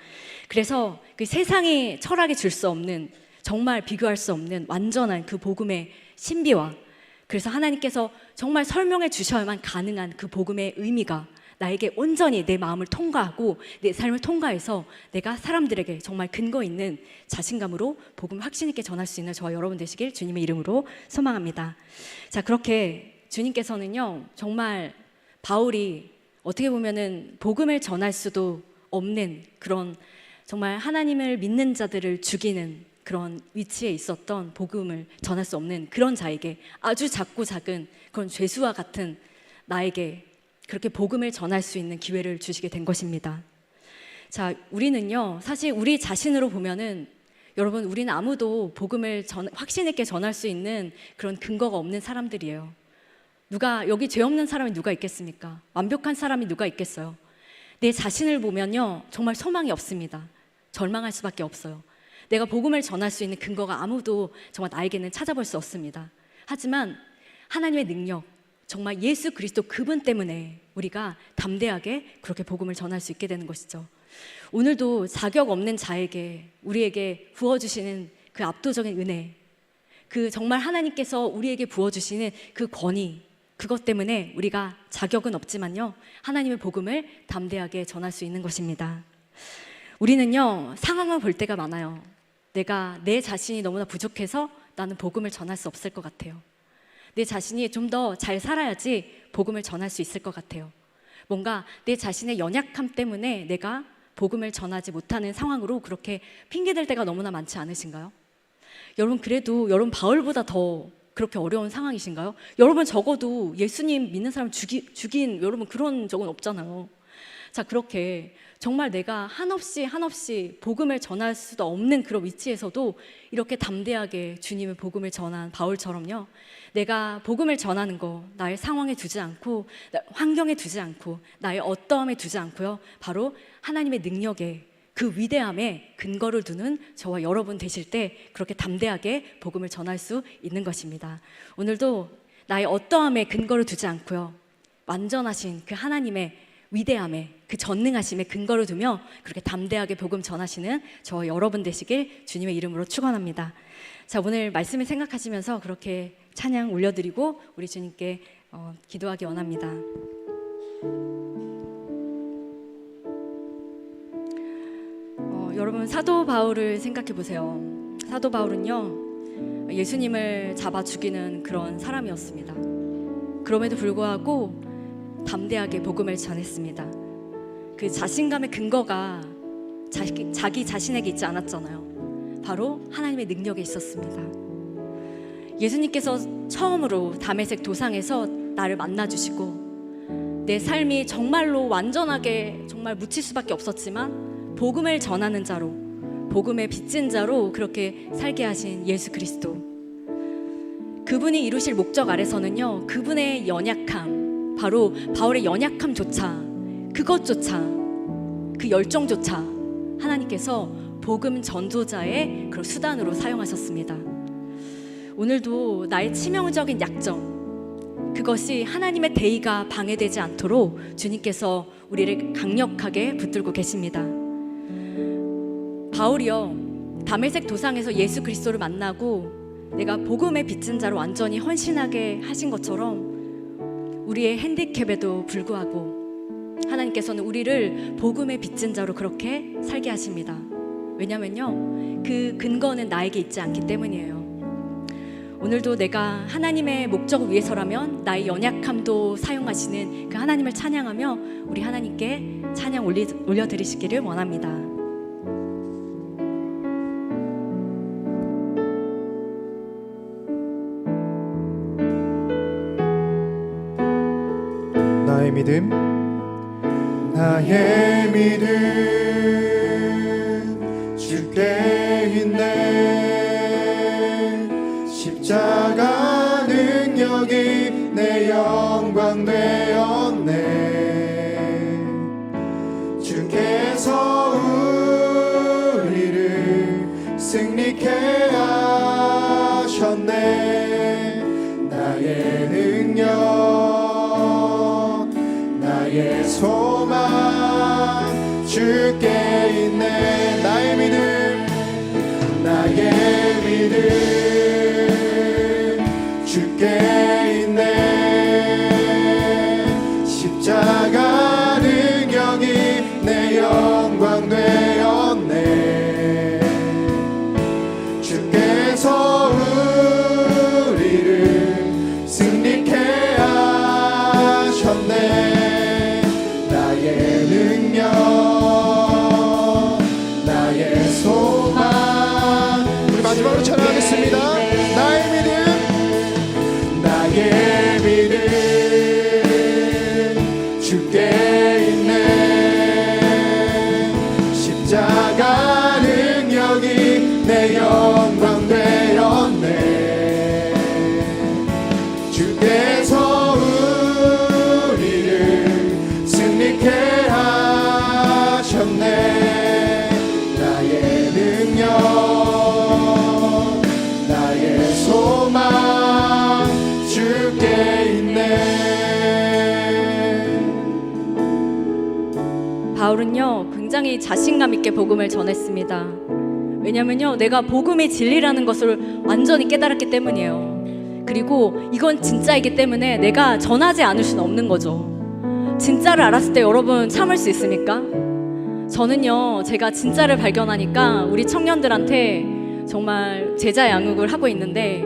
그래서 그 세상이 철학에 줄 수 없는, 정말 비교할 수 없는 완전한 그 복음의 신비와, 그래서 하나님께서 정말 설명해 주셔야만 가능한 그 복음의 의미가 나에게 온전히 내 마음을 통과하고 내 삶을 통과해서 내가 사람들에게 정말 근거 있는 자신감으로 복음을 확신 있게 전할 수 있는 저와 여러분 되시길 주님의 이름으로 소망합니다. 자, 그렇게 주님께서는요, 정말 바울이 어떻게 보면은 복음을 전할 수도 없는 그런, 정말 하나님을 믿는 자들을 죽이는 그런 위치에 있었던, 복음을 전할 수 없는 그런 자에게, 아주 작고 작은 그런 죄수와 같은 나에게 그렇게 복음을 전할 수 있는 기회를 주시게 된 것입니다. 자, 우리는요, 사실 우리 자신으로 보면은, 여러분, 우리는 아무도 복음을 확신 있게 전할 수 있는 그런 근거가 없는 사람들이에요. 여기 죄 없는 사람이 누가 있겠습니까? 완벽한 사람이 누가 있겠어요? 내 자신을 보면요, 정말 소망이 없습니다. 절망할 수밖에 없어요. 내가 복음을 전할 수 있는 근거가 아무도 정말 나에게는 찾아볼 수 없습니다. 하지만 하나님의 능력, 정말 예수 그리스도 그분 때문에 우리가 담대하게 그렇게 복음을 전할 수 있게 되는 것이죠. 오늘도 자격 없는 자에게 우리에게 부어주시는 그 압도적인 은혜, 그 정말 하나님께서 우리에게 부어주시는 그 권위, 그것 때문에 우리가 자격은 없지만요, 하나님의 복음을 담대하게 전할 수 있는 것입니다. 우리는요, 상황을 볼 때가 많아요. 내 자신이 너무나 부족해서 나는 복음을 전할 수 없을 것 같아요. 내 자신이 좀 더 잘 살아야지 복음을 전할 수 있을 것 같아요. 뭔가 내 자신의 연약함 때문에 내가 복음을 전하지 못하는 상황으로 그렇게 핑계댈 때가 너무나 많지 않으신가요? 여러분, 그래도 여러분 바울보다 더 그렇게 어려운 상황이신가요? 여러분 적어도 예수님 믿는 사람 죽인 여러분 그런 적은 없잖아요. 자, 그렇게 정말 내가 한없이 복음을 전할 수도 없는 그런 위치에서도 이렇게 담대하게 주님의 복음을 전한 바울처럼요, 내가 복음을 전하는 거 나의 상황에 두지 않고, 환경에 두지 않고, 나의 어떠함에 두지 않고요, 바로 하나님의 능력에, 그 위대함에 근거를 두는 저와 여러분 되실 때 그렇게 담대하게 복음을 전할 수 있는 것입니다. 오늘도 나의 어떠함에 근거를 두지 않고요, 완전하신 그 하나님의 위대함에, 그 전능하심에 근거를 두며 그렇게 담대하게 복음 전하시는 저 여러분 되시길 주님의 이름으로 축원합니다. 자, 오늘 말씀을 생각하시면서 그렇게 찬양 올려드리고 우리 주님께 기도하기 원합니다. 여러분, 사도 바울을 생각해 보세요. 사도 바울은요, 예수님을 잡아 죽이는 그런 사람이었습니다. 그럼에도 불구하고 담대하게 복음을 전했습니다. 그 자신감의 근거가 자기 자신에게 있지 않았잖아요. 바로 하나님의 능력에 있었습니다. 예수님께서 처음으로 다메섹 도상에서 나를 만나주시고 내 삶이 정말로 완전하게 정말 묻힐 수밖에 없었지만 복음을 전하는 자로, 복음의 빚진 자로 그렇게 살게 하신 예수 그리스도, 그분이 이루실 목적 아래서는요, 그분의 연약함, 바로 바울의 연약함조차, 그것조차, 그 열정조차 하나님께서 복음 전도자의 그런 수단으로 사용하셨습니다. 오늘도 나의 치명적인 약점, 그것이 하나님의 대의가 방해되지 않도록 주님께서 우리를 강력하게 붙들고 계십니다. 바울이요, 다메섹 도상에서 예수 그리스도를 만나고 내가 복음의 빚진 자로 완전히 헌신하게 하신 것처럼 우리의 핸디캡에도 불구하고 하나님께서는 우리를 복음의 빚진 자로 그렇게 살게 하십니다. 왜냐면요, 그 근거는 나에게 있지 않기 때문이에요. 오늘도 내가 하나님의 목적을 위해서라면 나의 연약함도 사용하시는 그 하나님을 찬양하며 우리 하나님께 찬양 올려드리시기를 원합니다. 나의 믿음, 나의 믿음 주께 있네. 십자가 능력이 내 영광 되었네. 주께서 우리를 승리케 하셨네. 나의 능력, 나의 소망 주께 있네. 나의 믿음, 나의 믿음 주께 있네. 십자가 능력이 내 영광 되었네. 주께서 우리를 승리케 하셨네. 나의 능력, 나의 소망. 우리 마지막으로 찬양하겠습니다. 나의 믿음, 나의 믿음 주께 있네. 십자가 능력이 내 영광 되었네. 주께서 우리를 승리케 하셨네. 나의 능력, 나의 소망 주께 있네. 바울은요, 굉장히 자신감 있게 복음을 전했습니다. 왜냐면요, 내가 복음이 진리라는 것을 완전히 깨달았기 때문이에요. 그리고 이건 진짜이기 때문에 내가 전하지 않을 수는 없는 거죠. 진짜를 알았을 때 여러분 참을 수 있습니까? 저는요, 제가 진짜를 발견하니까 우리 청년들한테 정말 제자 양육을 하고 있는데,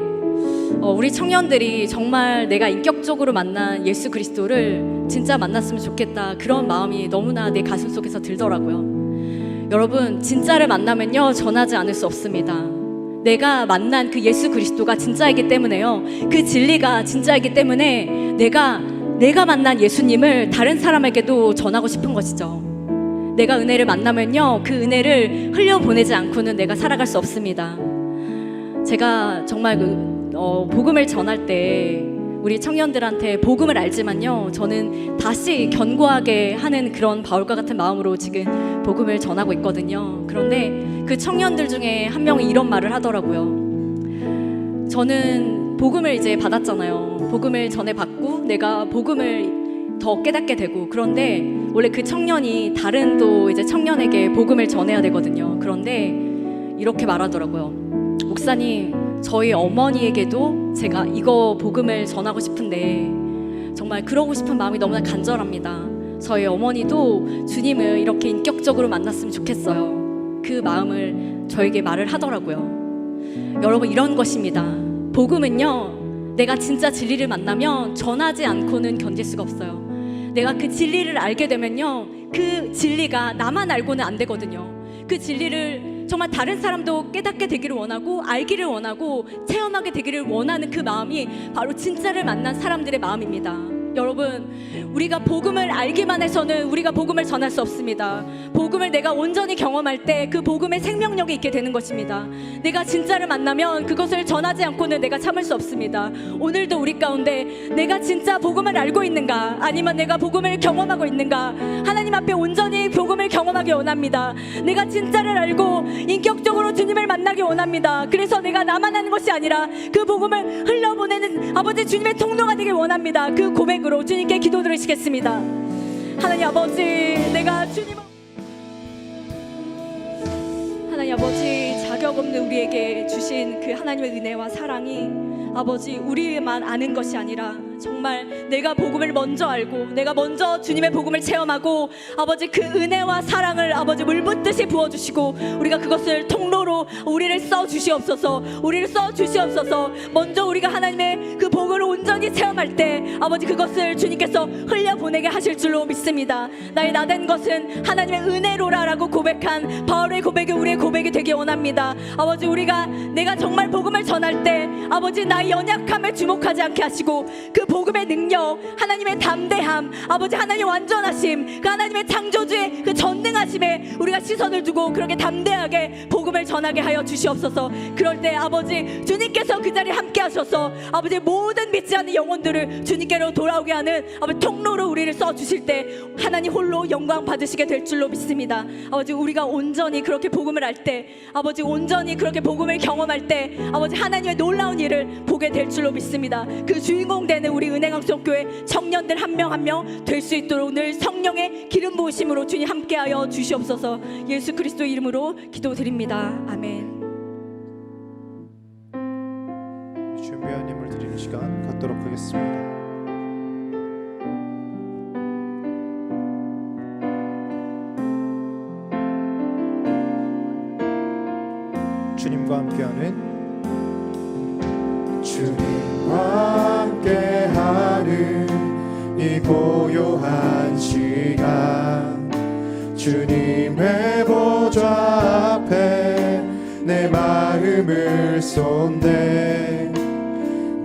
우리 청년들이 정말 내가 인격적으로 만난 예수 그리스도를 진짜 만났으면 좋겠다, 그런 마음이 너무나 내 가슴 속에서 들더라고요. 여러분, 진짜를 만나면요, 전하지 않을 수 없습니다. 내가 만난 그 예수 그리스도가 진짜이기 때문에요, 그 진리가 진짜이기 때문에 내가 만난 예수님을 다른 사람에게도 전하고 싶은 것이죠. 내가 은혜를 만나면요, 그 은혜를 흘려보내지 않고는 내가 살아갈 수 없습니다. 제가 정말 복음을 전할 때 우리 청년들한테 복음을 알지만요, 저는 다시 견고하게 하는 그런 바울과 같은 마음으로 지금 복음을 전하고 있거든요. 그런데 그 청년들 중에 한 명이 이런 말을 하더라고요. 저는 복음을 이제 받았잖아요. 복음을 전해 받고 내가 복음을 더 깨닫게 되고, 그런데 원래 그 청년이 다른 또 이제 청년에게 복음을 전해야 되거든요. 그런데 이렇게 말하더라고요. 목사님, 저희 어머니에게도 제가 이거 복음을 전하고 싶은데 정말 그러고 싶은 마음이 너무나 간절합니다. 저희 어머니도 주님을 이렇게 인격적으로 만났으면 좋겠어요. 그 마음을 저에게 말을 하더라고요. 여러분, 이런 것입니다. 복음은요, 내가 진짜 진리를 만나면 전하지 않고는 견딜 수가 없어요. 내가 그 진리를 알게 되면요, 그 진리가 나만 알고는 안 되거든요. 그 진리를 정말 다른 사람도 깨닫게 되기를 원하고 알기를 원하고 체험하게 되기를 원하는 그 마음이 바로 진짜를 만난 사람들의 마음입니다. 여러분, 우리가 복음을 알기만 해서는 우리가 복음을 전할 수 없습니다. 복음을 내가 온전히 경험할 때 그 복음의 생명력이 있게 되는 것입니다. 내가 진짜를 만나면 그것을 전하지 않고는 내가 참을 수 없습니다. 오늘도 우리 가운데 내가 진짜 복음을 알고 있는가, 아니면 내가 복음을 경험하고 있는가, 하나님 앞에 온전히 복음을 경험하기 원합니다. 내가 진짜를 알고 인격적으로 주님을 만나기 원합니다. 그래서 내가 나만 하는 것이 아니라 그 복음을 흘려보내는 아버지 주님의 통로가 되길 원합니다. 그 고백으로 주님께 기도 드리시겠습니다. 하나님 아버지, 내가 하나님 아버지, 자격 없는 우리에게 주신 그 하나님의 은혜와 사랑이 아버지 우리만 아는 것이 아니라 정말 내가 복음을 먼저 알고 내가 먼저 주님의 복음을 체험하고 아버지 그 은혜와 사랑을 아버지 물붓듯이 부어주시고 우리가 그것을 통로로 우리를 써주시옵소서. 우리를 써주시옵소서. 먼저 우리가 하나님의 그 복음을 온전히 체험할 때 아버지 그것을 주님께서 흘려보내게 하실 줄로 믿습니다. 나의 나된 것은 하나님의 은혜로라라고 고백한 바울의 고백이 우리의 고백이 되기 원합니다. 아버지, 우리가 내가 정말 복음을 전할 때 아버지 나의 연약함에 주목하지 않게 하시고 그 복음의 능력, 하나님의 담대함, 아버지 하나님의 완전하심, 그 하나님의 창조주의 그 전능하심에 우리가 시선을 두고 그렇게 담대하게 복음을 전하게 하여 주시옵소서. 그럴 때 아버지 주님께서 그 자리에 함께 하셔서 아버지 모든 믿지 않는 영혼들을 주님께로 돌아오게 하는 아버지 통로로 우리를 써주실 때 하나님 홀로 영광 받으시게 될 줄로 믿습니다. 아버지, 우리가 온전히 그렇게 복음을 알 때, 아버지 온전히 그렇게 복음을 경험할 때 아버지 하나님의 놀라운 일을 보게 될 줄로 믿습니다. 그 주인공 되는 우리 은행강성교회 청년들 한 명 한 명 될 수 있도록 늘 성령의 기름 부으심으로 주님 함께하여 주시옵소서. 예수 그리스도 이름으로 기도드립니다. 아멘. 준비한 예물 드리는 시간 갖도록 하겠습니다. 주님과 함께하는 주님과 함께하는 이 고요한 시간, 주님의 보좌 앞에 내 마음을 쏟네.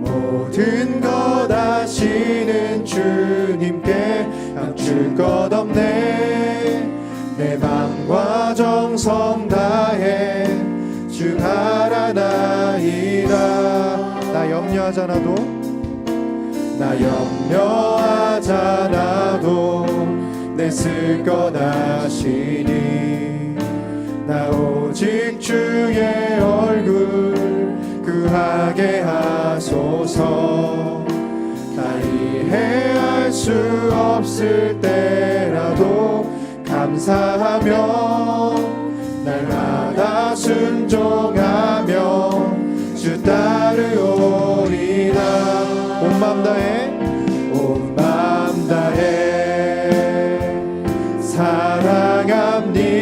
모든 것 아시는 주님께 감출 것 없네. 내 맘과 정성 다해 주 바라나이다. 나 염려하지 않아도 내 쓸 것 아시니. 나 오직 주의 얼굴 구하게 하소서. 다 이해할 수 없을 때라도 감사하며 날마다 순종하며 주 따르오리라. 온 마음 다해 온 마음 다해 사랑합니다.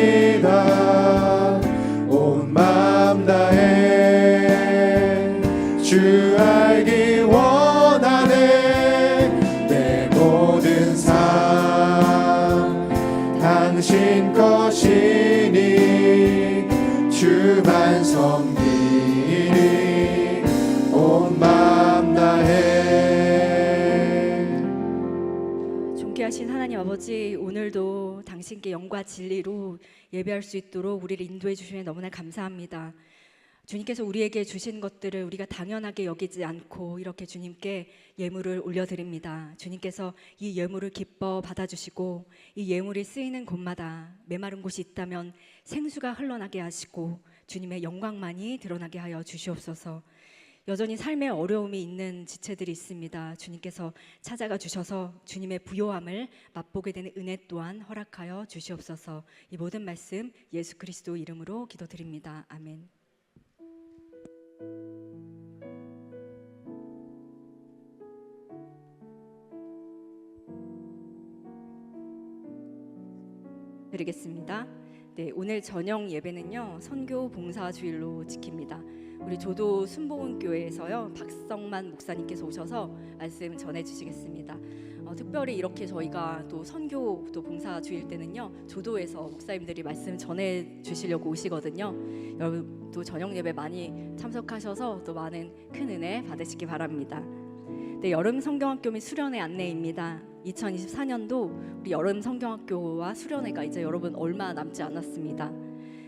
온 마음 다해 주 알기 원하네. 내 모든 삶 당신 것이니 주만 섬기니 온 마음 다해. 존귀하신 하나님 아버지, 오늘도 당신께 영과 진리로 예배할 수 있도록 우리를 인도해 주시면 너무나 감사합니다. 주님께서 우리에게 주신 것들을 우리가 당연하게 여기지 않고 이렇게 주님께 예물을 올려드립니다. 주님께서 이 예물을 기뻐 받아주시고 이 예물이 쓰이는 곳마다 메마른 곳이 있다면 생수가 흘러나게 하시고 주님의 영광만이 드러나게 하여 주시옵소서. 여전히 삶의 어려움이 있는 지체들이 있습니다. 주님께서 찾아가 주셔서 주님의 부요함을 맛보게 되는 은혜 또한 허락하여 주시옵소서. 이 모든 말씀 예수 그리스도 이름으로 기도드립니다. 아멘. 드리겠습니다. 네, 오늘 저녁 예배는요 선교 봉사 주일로 지킵니다. 우리 조도 순복음교회에서요 박성만 목사님께서 오셔서 말씀 전해주시겠습니다. 특별히 이렇게 저희가 또 선교 또 봉사 주일 때는요 조도에서 목사님들이 말씀 전해주시려고 오시거든요. 여러분 또 저녁 예배 많이 참석하셔서 또 많은 큰 은혜 받으시기 바랍니다. 네, 여름 성경학교 및 수련회 안내입니다. 2024년도 우리 여름 성경학교와 수련회가 이제 여러분 얼마 남지 않았습니다.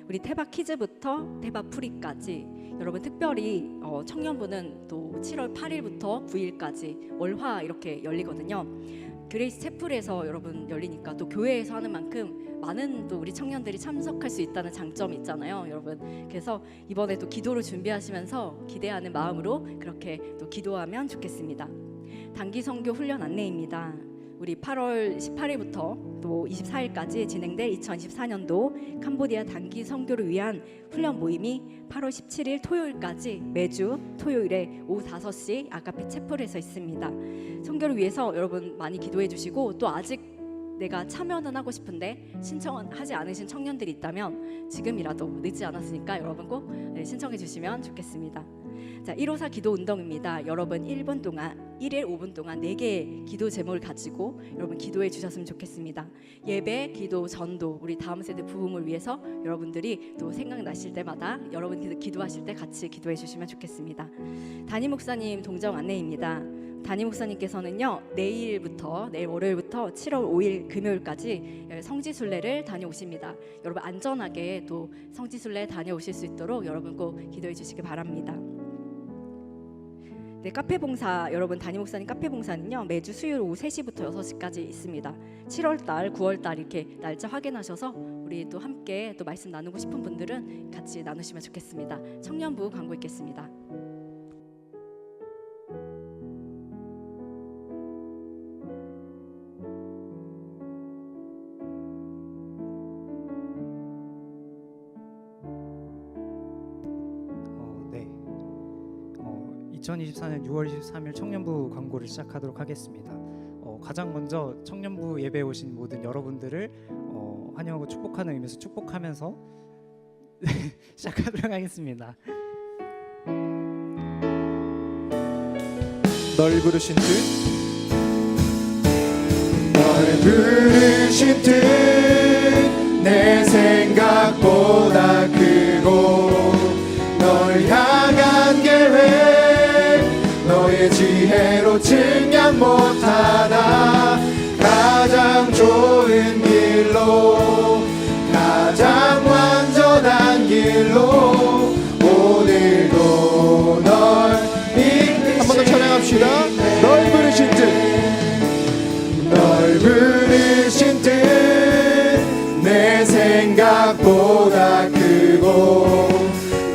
우리 태박 키즈부터 태박 프리까지 여러분 특별히 청년부는 또 7월 8일부터 9일까지 월화 이렇게 열리거든요. 그레이스 채플에서 여러분 열리니까 또 교회에서 하는 만큼 많은 또 우리 청년들이 참석할 수 있다는 장점이 있잖아요, 여러분. 그래서 이번에 또 기도를 준비하시면서 기대하는 마음으로 그렇게 또 기도하면 좋겠습니다. 단기 선교 훈련 안내입니다. 우리 8월 18일부터 또 24일까지 진행될 2024년도 캄보디아 단기 선교를 위한 훈련 모임이 8월 17일 토요일까지 매주 토요일에 오후 5시 아가페 채플에서 있습니다. 선교를 위해서 여러분 많이 기도해 주시고 또 아직 내가 참여는 하고 싶은데 신청하지 않으신 청년들이 있다면 지금이라도 늦지 않았으니까 여러분 꼭 신청해 주시면 좋겠습니다. 자, 154 기도 운동입니다. 여러분 1분 동안 1일 5분 동안 4개의 기도 제목을 가지고 여러분 기도해 주셨으면 좋겠습니다. 예배, 기도, 전도, 우리 다음 세대 부흥을 위해서 여러분들이 또 생각나실 때마다 여러분 기도하실 때 같이 기도해 주시면 좋겠습니다. 담임 목사님 동정 안내입니다. 담임 목사님께서는요 내일 월요일부터 7월 5일 금요일까지 성지순례를 다녀오십니다. 여러분 안전하게 또 성지순례 다녀오실 수 있도록 여러분 꼭 기도해 주시기 바랍니다. 네, 카페 봉사 여러분 담임 목사님 카페 봉사는요 매주 수요일 오후 3시부터 6시까지 있습니다. 7월달, 9월달 이렇게 날짜 확인하셔서 우리 또 함께 또 말씀 나누고 싶은 분들은 같이 나누시면 좋겠습니다. 청년부 광고 있겠습니다. 네. 2024년 6월 23일 청년부 광고를 시작하도록 하겠습니다. 가장 먼저 청년부 예배에 오신 모든 여러분들을 환영하고 축복하는 의미에서 축복하면서 시작하도록 하겠습니다. 널 부르신 뜻 널 부르신 뜻 내 생각보다 크고 널 향한 계획 너의 지혜로 증량 못하나 가장 좋은 길로 가장 완전한 길로 오늘도 널 한 번 더 찬양합시다. 널 부르신 뜻 널 부르신 뜻 내 생각보다 크고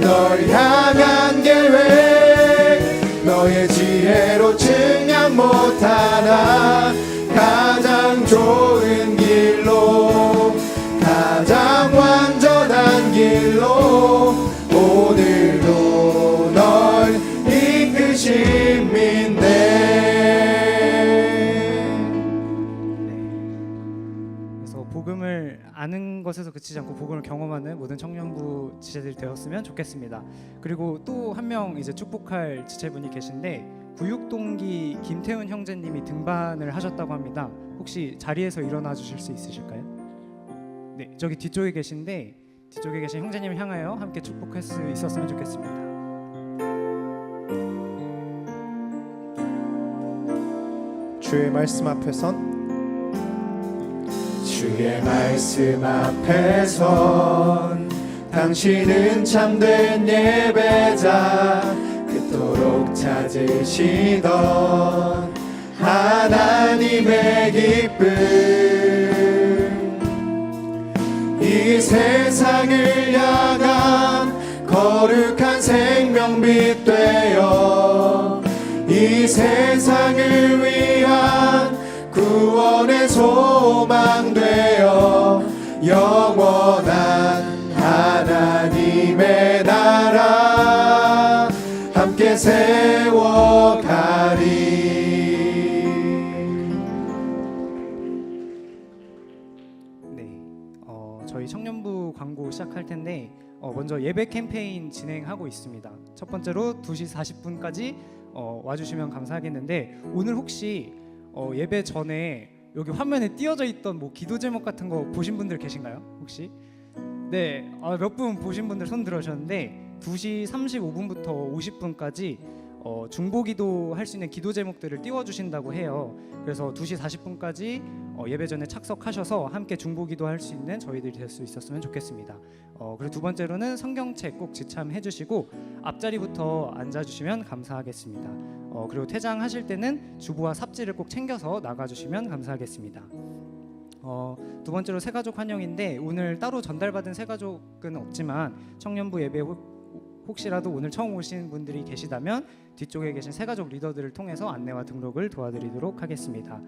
널 향한 계획 너의 지혜로 증량 못하나 가장 좋은 길로 가장 완전한 길로 오늘도 널 이끄심인데. 그래서 복음을 아는 것에서 그치지 않고 복음을 경험하는 모든 청년부 지체들이 되었으면 좋겠습니다. 그리고 또 한 명 이제 축복할 지체분이 계신데 구육동기 김태훈 형제님이 등반을 하셨다고 합니다. 혹시 자리에서 일어나 주실 수 있으실까요? 네, 저기 뒤쪽에 계신데 뒤쪽에 계신 형제님을 향하여 함께 축복할 수 있었으면 좋겠습니다. 주의 말씀 앞에선 주의 말씀 앞에선 당신은 참된 예배자 그토록 찾으시던 하나님의 기쁨 이 세상을 향한 거룩한 생명빛 되어 이 세상을 위한 구원의 소망 되어 영원한 하나님의 나라 함께 세워가리. 네, 저희 청년부 광고 시작할 텐데 먼저 예배 캠페인 진행하고 있습니다. 첫 번째로 2시 40분까지 와주시면 감사하겠는데 오늘 혹시 예배 전에 여기 화면에 띄어져 있던 뭐 기도 제목 같은 거 보신 분들 계신가요? 혹시? 네, 몇 분 보신 분들 손 들어주셨는데 2시 35분부터 50분까지 중보기도 할 수 있는 기도 제목들을 띄워주신다고 해요. 그래서 2시 40분까지 예배 전에 착석하셔서 함께 중보기도 할 수 있는 저희들이 될 수 있었으면 좋겠습니다. 그리고 두 번째로는 성경책 꼭 지참해 주시고 앞자리부터 앉아주시면 감사하겠습니다. 그리고 퇴장하실 때는 주보와 삽지를 꼭 챙겨서 나가주시면 감사하겠습니다. 두 번째로 새가족 환영인데 오늘 따로 전달받은 새가족은 없지만 청년부 예배 혹시라도 오늘 처음 오신 분들이 계시다면 뒤쪽에 계신 새가족 리더들을 통해서 안내와 등록을 도와드리도록 하겠습니다.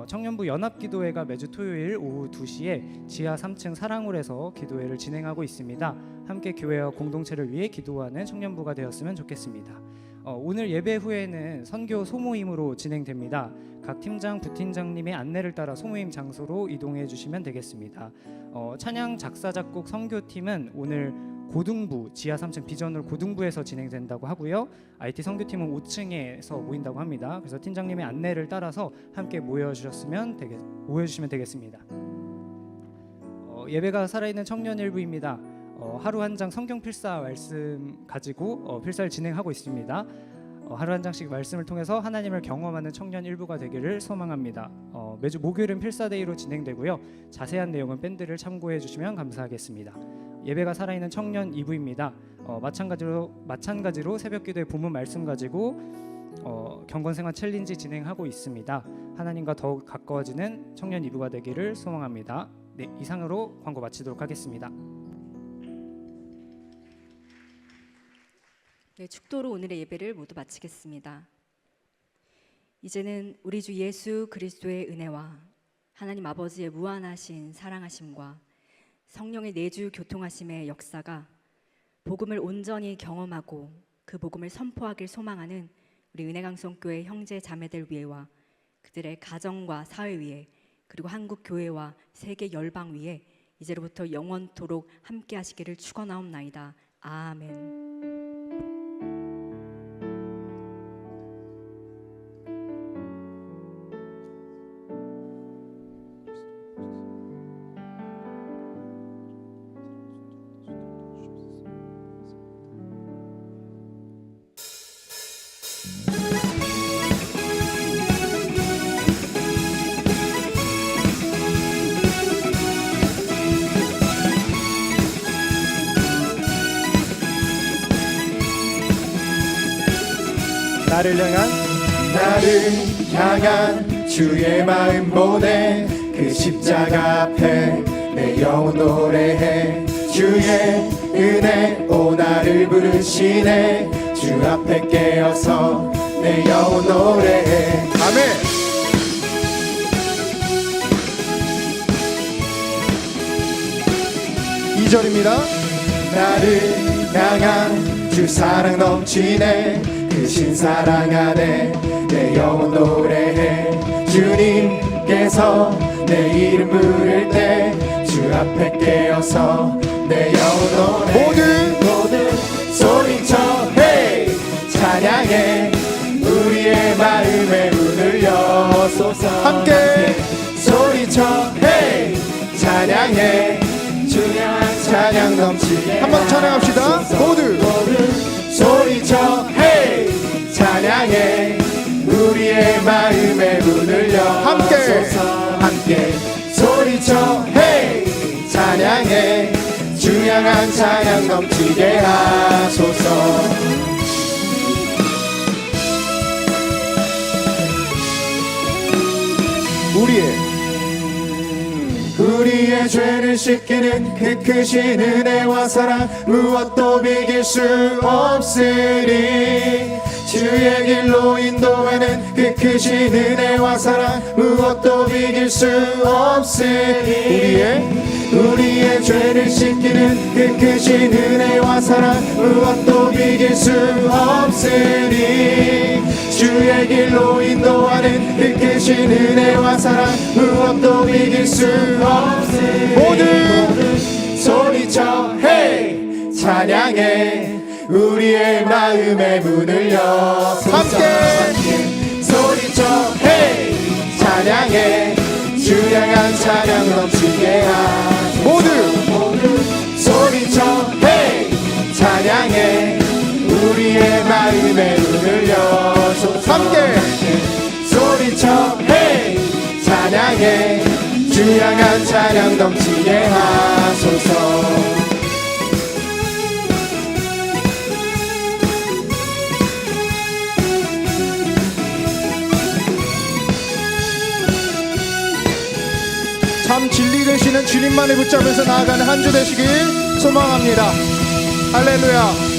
청년부 연합기도회가 매주 토요일 오후 2시에 지하 3층 사랑홀에서 기도회를 진행하고 있습니다. 함께 교회와 공동체를 위해 기도하는 청년부가 되었으면 좋겠습니다. 오늘 예배 후에는 선교 소모임으로 진행됩니다. 각 팀장, 부팀장님의 안내를 따라 소모임 장소로 이동해 주시면 되겠습니다. 찬양 작사 작곡 선교팀은 오늘 고등부 지하 3층 비전홀 고등부에서 진행된다고 하고요. IT 선교팀은 5층에서 모인다고 합니다. 그래서 팀장님의 안내를 따라서 함께 모여주시면 되겠습니다. 예배가 살아있는 청년 일부입니다. 하루 한 장 성경 필사 말씀 가지고 필사를 진행하고 있습니다. 하루 한 장씩 말씀을 통해서 하나님을 경험하는 청년 일부가 되기를 소망합니다. 매주 목요일은 필사데이로 진행되고요. 자세한 내용은 밴드를 참고해 주시면 감사하겠습니다. 예배가 살아있는 청년 2부입니다. 마찬가지로 새벽기도의 본문 말씀 가지고 경건생활 챌린지 진행하고 있습니다. 하나님과 더욱 가까워지는 청년 2부가 되기를 소망합니다. 네, 이상으로 광고 마치도록 하겠습니다. 네, 축도로 오늘의 예배를 모두 마치겠습니다. 이제는 우리 주 예수 그리스도의 은혜와 하나님 아버지의 무한하신 사랑하심과 성령의 내주 교통하심의 역사가 복음을 온전히 경험하고 그 복음을 선포하길 소망하는 우리 은혜강성교회 형제 자매들 위에와 그들의 가정과 사회 위에 그리고 한국 교회와 세계 열방 위에 이제로부터 영원토록 함께 하시기를 축원하옵나이다. 아멘. 나를 향한 주의 마음 보내 그 십자가 앞에 내 영혼 노래해 주의 은혜 오 나를 부르시네 주 앞에 깨어서 내 영혼 노래해 아멘. 2절입니다. 나를 향한 주 사랑 넘치네 그 신사랑 안에 내 영혼 노래해 주님께서 내 이름 부를 때 주 앞에 깨어서 내 영혼 노래 모두 소리쳐 헤이 찬양해 우리의 마음에 문을 여소서 함께 소리쳐 헤이 찬양해 주님의 찬양 넘치게 한번 찬양합시다. 모두 소리쳐 헤이 찬양해 우리의 마음에 문을 여 함께 소리쳐 헤이 찬양해 주 향한 찬양 넘치게 하소서. 우리의 죄를 죄를 씻기는 그 크신 은혜와 사랑 무엇도 비길 수 없으리. 주의 길로 인도하는 그 크신 은혜와 사랑 무엇도 비길 수 없으리. 우리의 죄를 씻기는 그 크신 은혜와 사랑 무엇도 비길 수 없으리. 주의 길로 인도하는 그 크신 은혜와 사랑 무엇도 비길 수 없으리. 모두 소리쳐 헤이 찬양해 우리의 마음의 문을 여. 함께 소리쳐 헤이 찬양해 주 향한 찬양 넘치게 하소서. 모두 소리쳐 헤이 찬양해 우리의 마음의 문을 여소서. 함께 소리쳐 헤이 찬양해 주 향한 찬양 넘치게 하소서. 참 진리 되시는 주님만을 붙잡으면서 나아가는 한 주 되시길 소망합니다. 할렐루야.